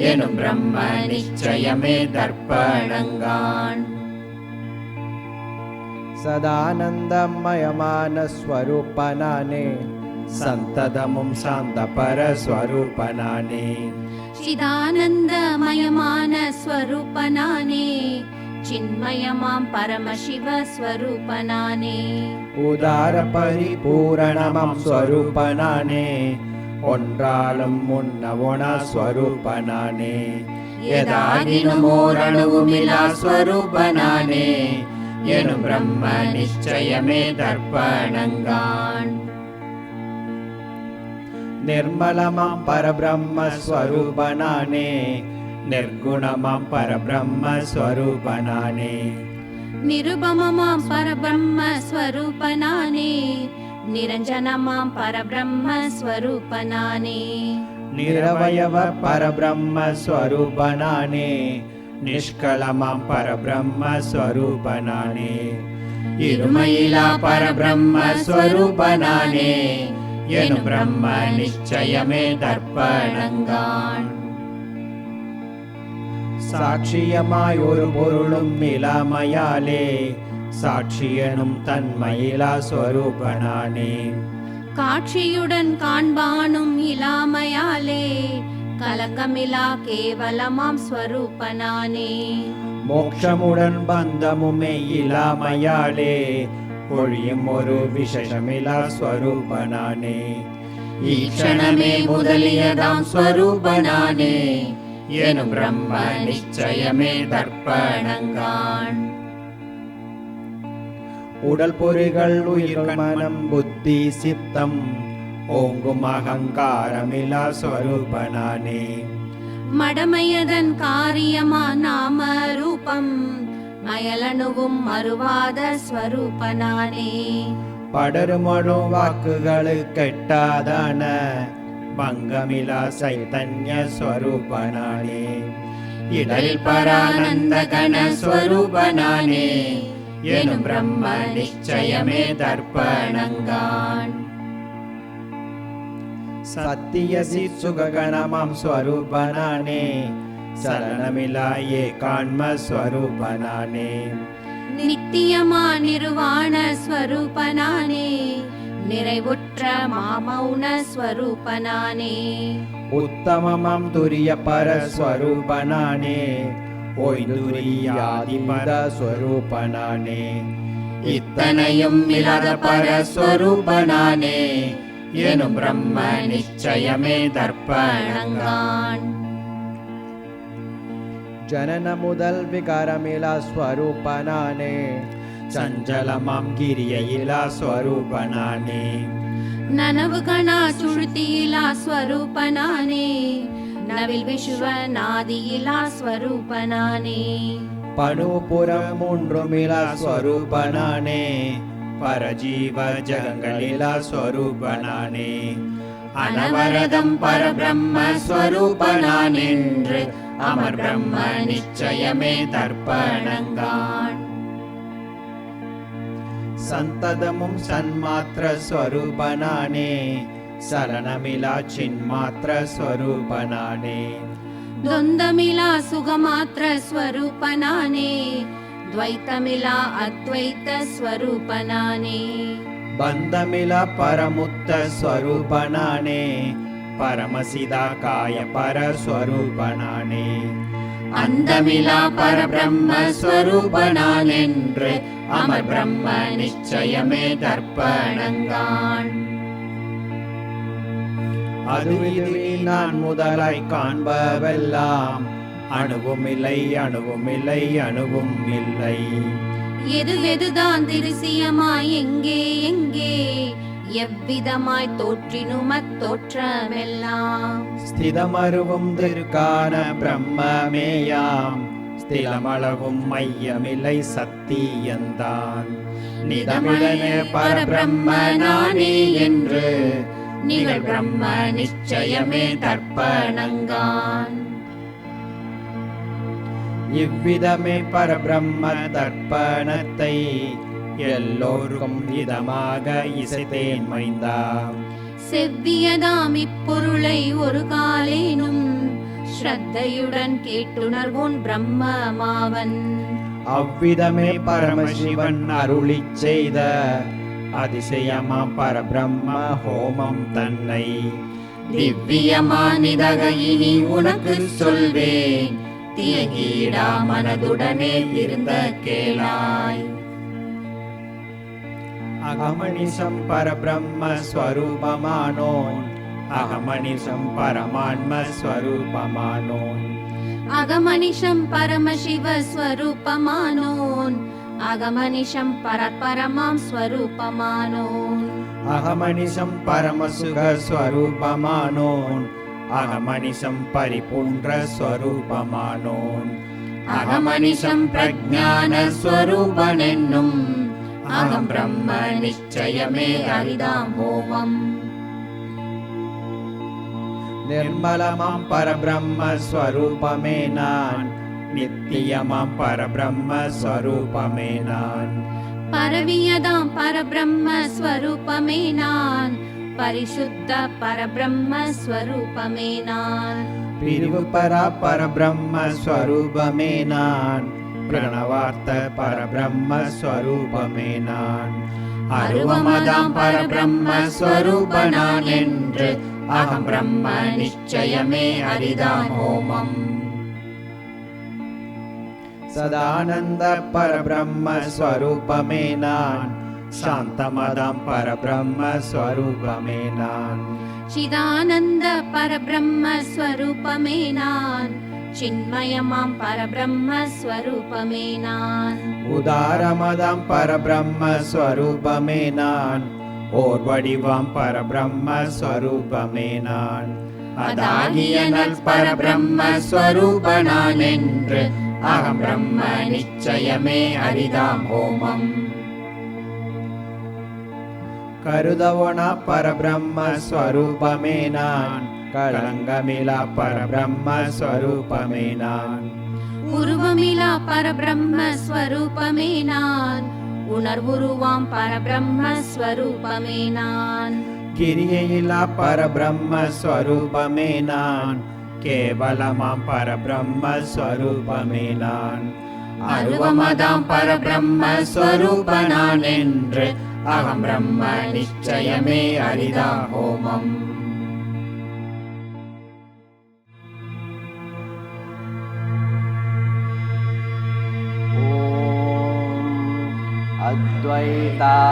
எனும் பிரம்ம நிச்சயமே தர்ப்பணங்கான். சதானந்தமயமான ஸ்வரூபனானே சந்ததமும் சாந்த பர ஸ்வரூபனானே சிதானந்தமயமான ஸ்வரூபனானே சின்மயமாம் பரமசிவ ஸ்வரூபனானே உதார பரிபூரணமாம் ஸ்வரூபனானே ஒன்றாலும் முன்னவோனா ஸ்வரூபனானே யதாகினும் ஓரணுவுமிலா ஸ்வரூபனானே எனும் பிரம்ம நிச்சயமே தர்ப்பணங்கான். நிர்மலமாம் பரபிரம்ம ஸ்வரூபனானே நிர்குணமாம் பரபிரம்ம ஸ்வரூபனானே நிருபமமாம் பரபிரம்ம ஸ்வரூபனானே நிரஞ்சனமாம் பரபிரம்ம ஸ்வரூபனானே நிரவயவ பரபிரம்ம ஸ்வரூபனானே நிஷ்கலமாம் பரபிரம்ம ஸ்வரூபனானே இருமையிலா பரபிரம்ம ஸ்வரூபனானே எனும் பிரம்ம நிச்சயமே தர்ப்பணங்கான். சாட்சியமாய் ஒரு பொருளும் இலாமையாலே சாட்சியனும் தன்மயிலா ஸ்வரூபனானே காட்சியுடன் காண்பானும் இலாமையாலே கலக்கமிலா கேவலமாம் ஸ்வரூபனானே. மோட்சமுடன் பந்தமுமே இல்லாமையாலே ஒழியும் ஒரு விசேஷமிலா ஸ்வரூபனானே. ஈக்ஷணமே முதலியதாம் ஸ்வரூபனானே எனும் பிரம்ம நிச்சயமே தர்ப்பணங்கான். உடல் பொறிகள் உயிர் மனம் புத்தி சித்தம் ஓங்கும் அகங்காரமிலா ஸ்வரூபனானே. மடமையதன் காரியமா நாம ரூபம் மயலனுவும் மறுவாத ஸ்வரூபனானே. படருமடும் வாக்குகளு கெட்டாதான பங்கமிலா சைத்தன்ய ஸ்வரூபனானே. இடரில் பரானந்த கண ஸ்வரூபனானே எனும் பிரம்ம நிச்சயமே தர்ப்பணங்கான். சத்திய சுககணமாம் ஸ்வரூபனானே சலனமிலா ஏகான்ம ஸ்வரூபனானே. நித்தியமா நிர்வாண ஸ்வரூபனானே நிறைவுற்ற மாமௌன ஸ்வரூபனானே. உத்தமமாம் துரிய பரஸ்வரூபனானே ஓய்துரியாதிபத ஸ்வரூபனானே. இத்தனையும் இல்லாத பரஸ்வரூபனானே எனும் பிரம்ம நிச்சயமே தர்ப்பணங்கான். ஜனன முதல் விகாரமிலா ஸ்வரூபனானே சஞ்சலமாம் கிரியையிலா ஸ்வரூபனானே. நனவு கணா சுழுத்தியிலா ஸ்வரூபனானே நவில் விஸ்வநாதியிலா ஸ்வரூபனானே. பணுபுறம் ஒன்றுமிலா ஸ்வரூபனானே பரஜீவ ஜகங்களிலா ஸ்வரூபனானே. அனவரதம் பரபிரம்ம ஸ்வரூபனானென்று அமர் பிரம்ம நிச்சயமே தர்ப்பணங்கான். சந்ததமும் சன்மாத்திர ஸ்வரூபனானே சலனமிலா சின்மாத்திர ஸ்வரூபனானே. துவந்தமிலா சுகமாத்திர ஸ்வரூபனானே துவைத்தமிலா அத்வைத்த ஸ்வரூபனானே. பந்தமிலா பரமுத்த ஸ்வரூபனானே பரமசிதா காய பரஸ்வரூபனானே. அந்தமிலா பரபிரம்ம ஸ்வரூபனானென்று அமர் பிரம்ம நிச்சயமே தர்ப்பணங்கான். அது இதுவே நான் முதலாய் காண்பவெல்லாம் அணுவுமில்லை அணுவுமில்லை அணுவும் இல்லை. எது எதுதான் திருசியமாய் எங்கே எங்கே எவ்விதமாய் தோற்றினுமத் தோற்றமெல்லாம். ஸ்திதமருவும் திருக்கான பிரம்மமேயாம் ஸ்திலமளவும் மையமில்லை சத்தியந்தான். நிதமிழன பரபிரம்மனானே என்று நிகழ் பிரம்ம நிச்சயமே தர்ப்பணங்கான். இவ்விதமே பரபிரம்ம தர்ப்பணத்தை எல்லோருக்கும் இதமாக இசைத்தேன் மைந்தா. செவ்வியதாம் இப்பொருளை ஒரு காலேனும் ஸ்ரத்தையுடன் கேட்டுணர்வோன் பிரம்மமாவன். அவ்விதமே பரமசிவன் அருளிச் செய்த அதிசயமா பரபிரம்ம ஹோமம் தன்னை திவ்யமானிதக இனி உனக்கு சொல்வேன் தியகீடா மனதுடனே இருந்த கேளாய். அகமனிசம் பரபிரம்ம ஸ்வரூபமானோன் அகமனிசம் பரமான்ம ஸ்வரூபமானோன். அகமனிஷம் பரமசிவ ஸ்வரூபமானோன் அகமனிஷம் பரபரமாம் ஸ்வரூபமானோன். அகமனிசம் பரமசுக ஸ்வரூபமானோன் அகமனிசம் பரிபூன்ற ஸ்வரூபமானோன். அகமனிஷம் பிரஜான ஸ்வரூபனென்னும் அகம் பிரம்ம நிச்சயமே அரிதாம் ஹோமம். நிர்மலமாம் பரபிரம்ம ஸ்வரூபமே நான் நித்தியமாம் பரபிரம்ம ஸ்வரூபமே நான். பரவியதாம் பரபிரம்ம ஸ்வரூபமே நான் பரிசுத்த பரபிரம்ம ஸ்வரூபமே நான். பிரிவு பரா பரபிரம்ம ஸ்வரூபமே நான் பிரணவார்த்த பரபிரம்ம ஸ்வரூபமே நான். அருவமதாம் பரபிரம்ம ஸ்வரூபனான் என்று அகம் பிரம்ம நிச்சயமே அரிதாம் ஹோமம். சதானந்த பரபிரம்ம ஸ்வரூபமே நான், சாந்தமதாம் பரபிரம்ம ஸ்வரூபமே நான். சிதானந்த பரபிரம்ம ஸ்வரூபமே நான், சின்மயமாம் பரபிரம்ம ஸ்வரூபமே நான். உதாரமதாம் பரபிரம்ம ஸ்வரூபமே நான், ஓர் வடிவாம் பரபிரம்ம ஸ்வரூபமே நான். அதாகிய நல் பரபிரம்ம ஸ்வரூபனான் என்று அகம் பிரம்ம நிச்சயமே அரிதாம் ஹோமம். கருதவொணா பரபிரம்ம ஸ்வரூபமே நான், களங்கமிலா பரபிரம்ம ஸ்வரூபமே நான். உருவமிலா பரபிரம்ம ஸ்வரூபமே நான், உணர்வுருவாம் பரபிரம்ம ஸ்வரூபமே நான். கிரியையிலா பரபிரம்ம ஸ்வரூபமே நான், கேவலமாம் பரபிரம்ம ஸ்வரூபமே நான். அருவமதாம் பரபிரம்ம ஸ்வரூபனான் என்று அகம் பிரம்ம நிச்சயமே அரிதா ஹோமம்.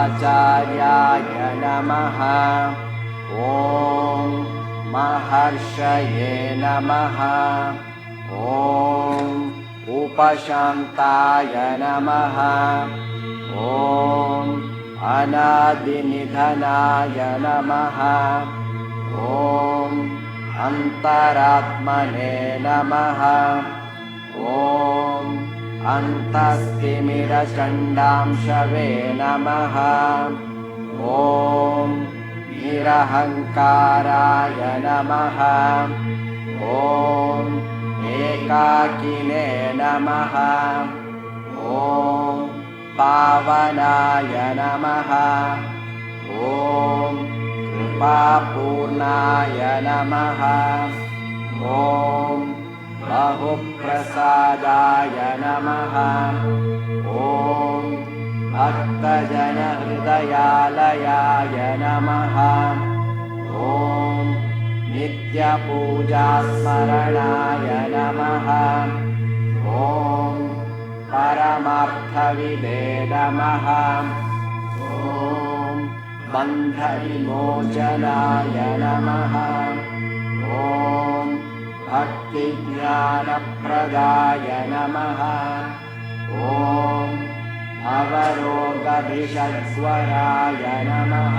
अद्वैताचार्याय नमः. ॐ महर्षये नमः. ॐ उपशान्ताय नमः. ॐ अनादिनिधनाय नमः. ॐ अन्तरात्मने नमः. ॐ अन्तस्तिमिरचण्डांशवे नमः. ॐ निरहङ्काराय नमः. ॐ एकाकिने नमः. ॐ पावनाय नमः. ॐ कृपापूर्णाय नमः. ॐ बहुप्रसादाय नमः. ॐ भक्तजनहृदयालयाय नमः. ॐ नित्यपूजास्मरणाय नमः. ॐ परमार्थविदे नमः. ॐ बन्धविमोचनाय नमः. ॐ भक्तिज्ञानप्रदाय नमः. ॐ अवरोगभिषग्वराय नमः.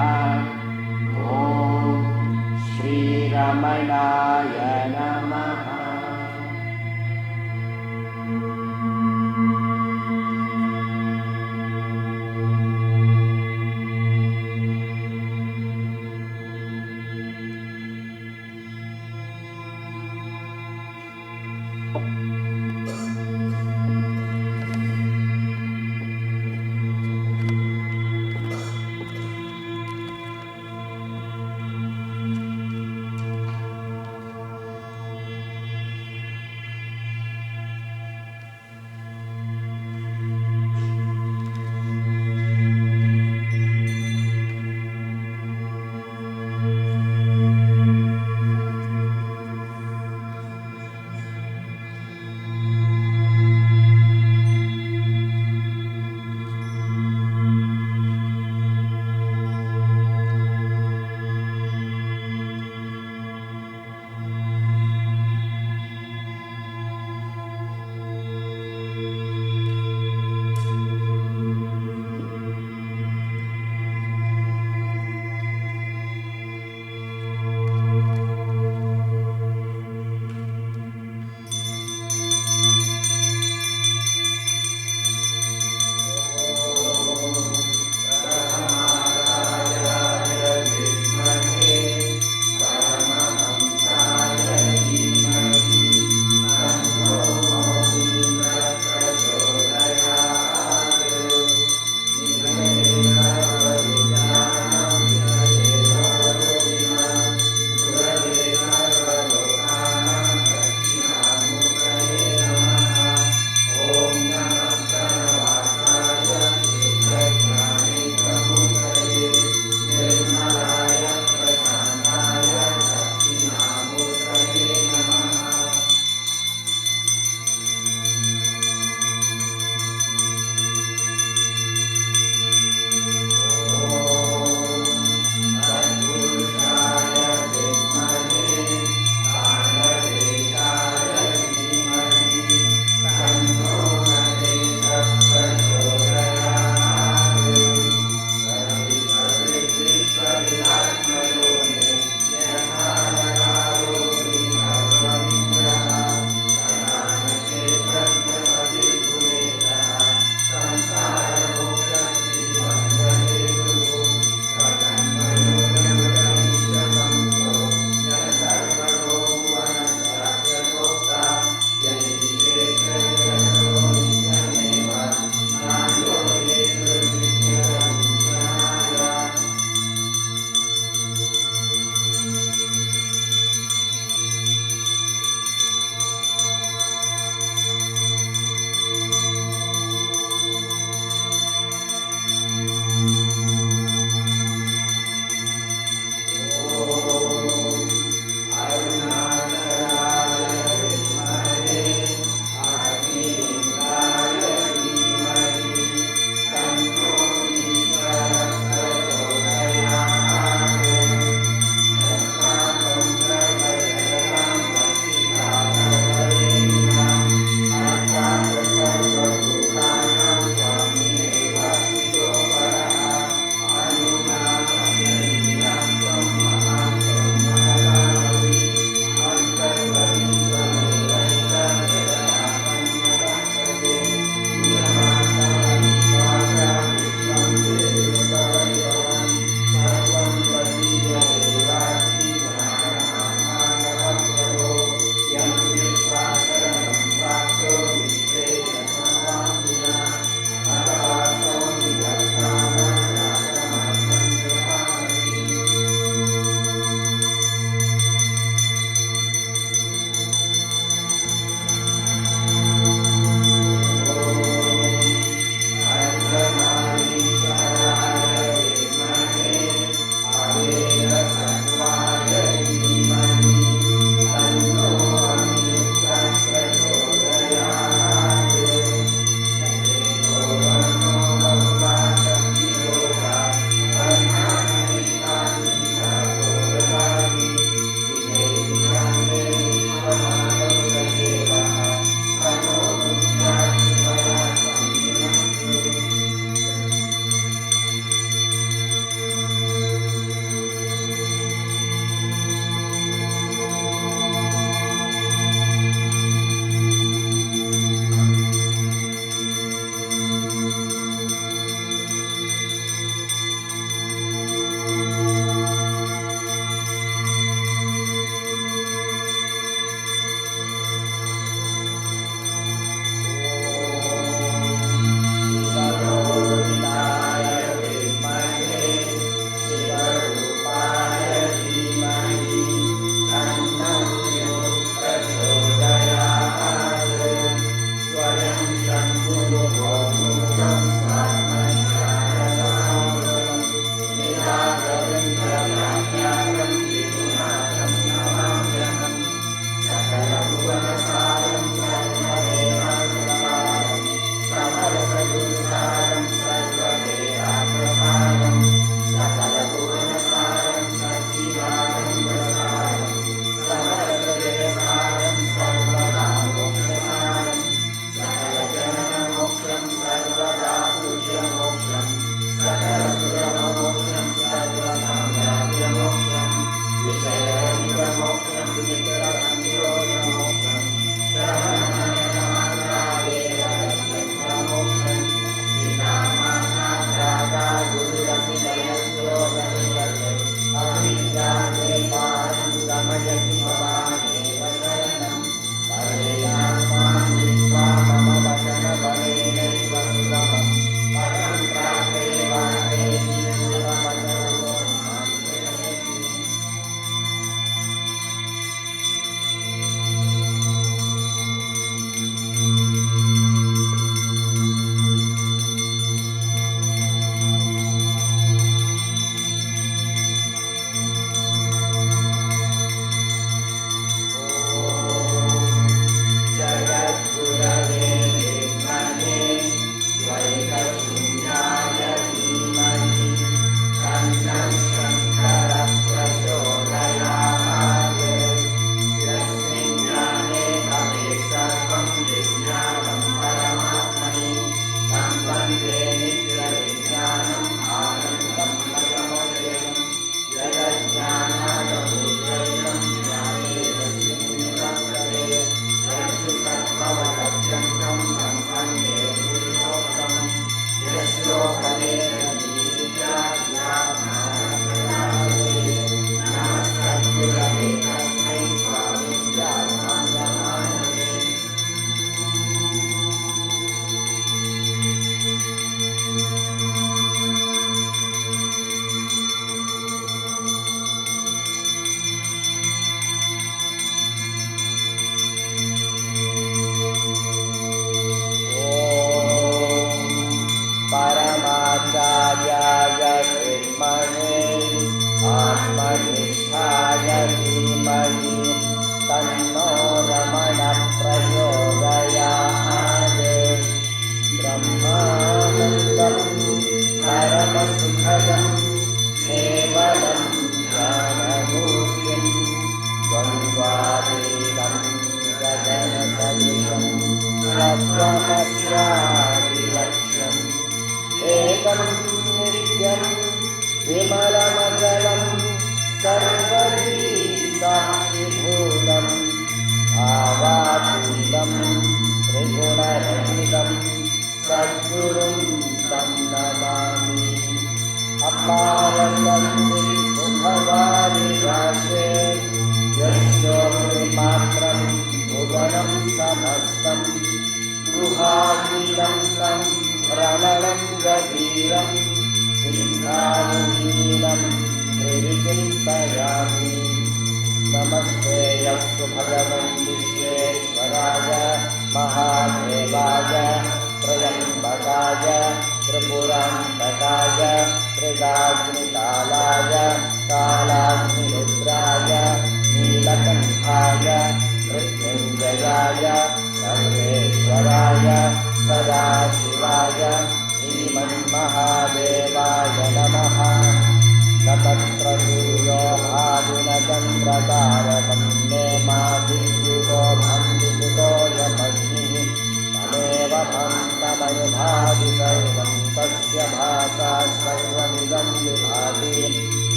ॐ श्रीरमणाय नमः.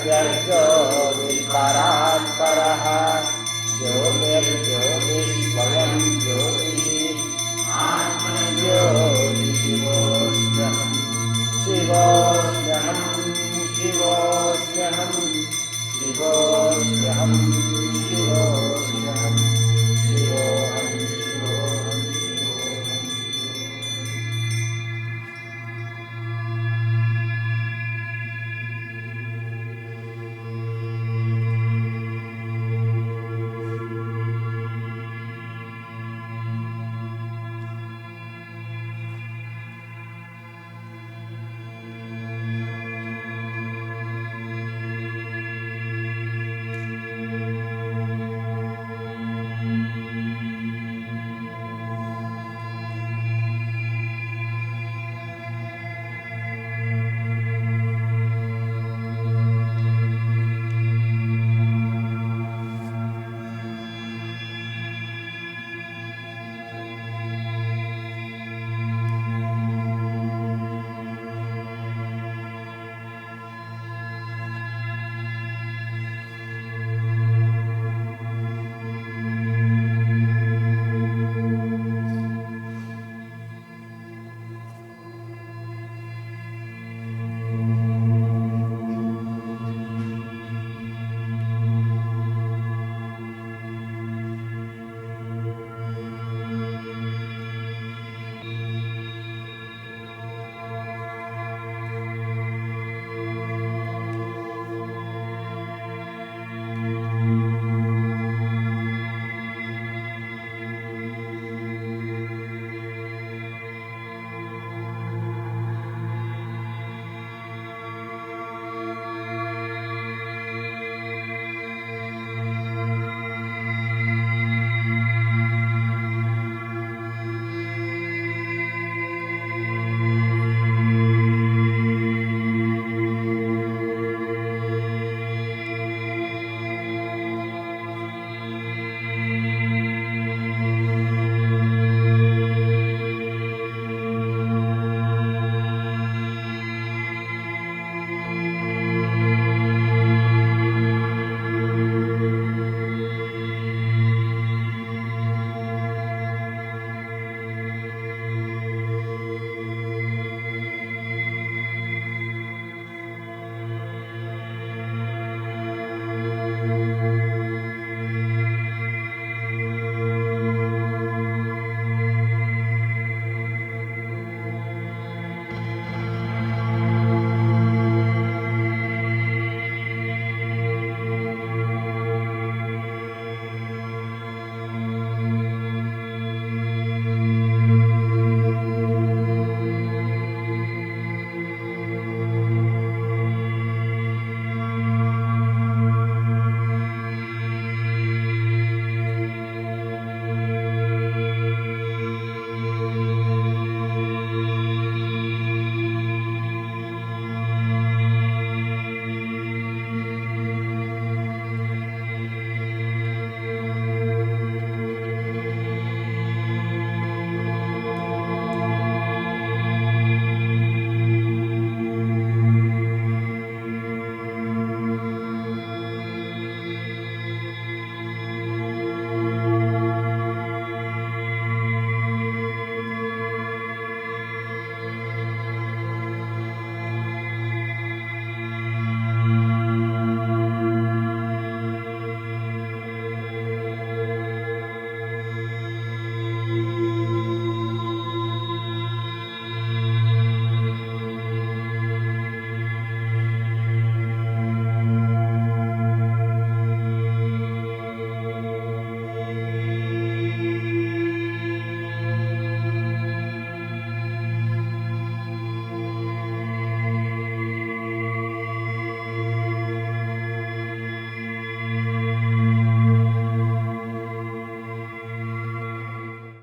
ज्योतिर्ज्योतिपरात् परः ज्योतिर्ज्योतिस्वयं ज्योतिः आत्मज्योतिशिवोऽस्म्यहम् शिवो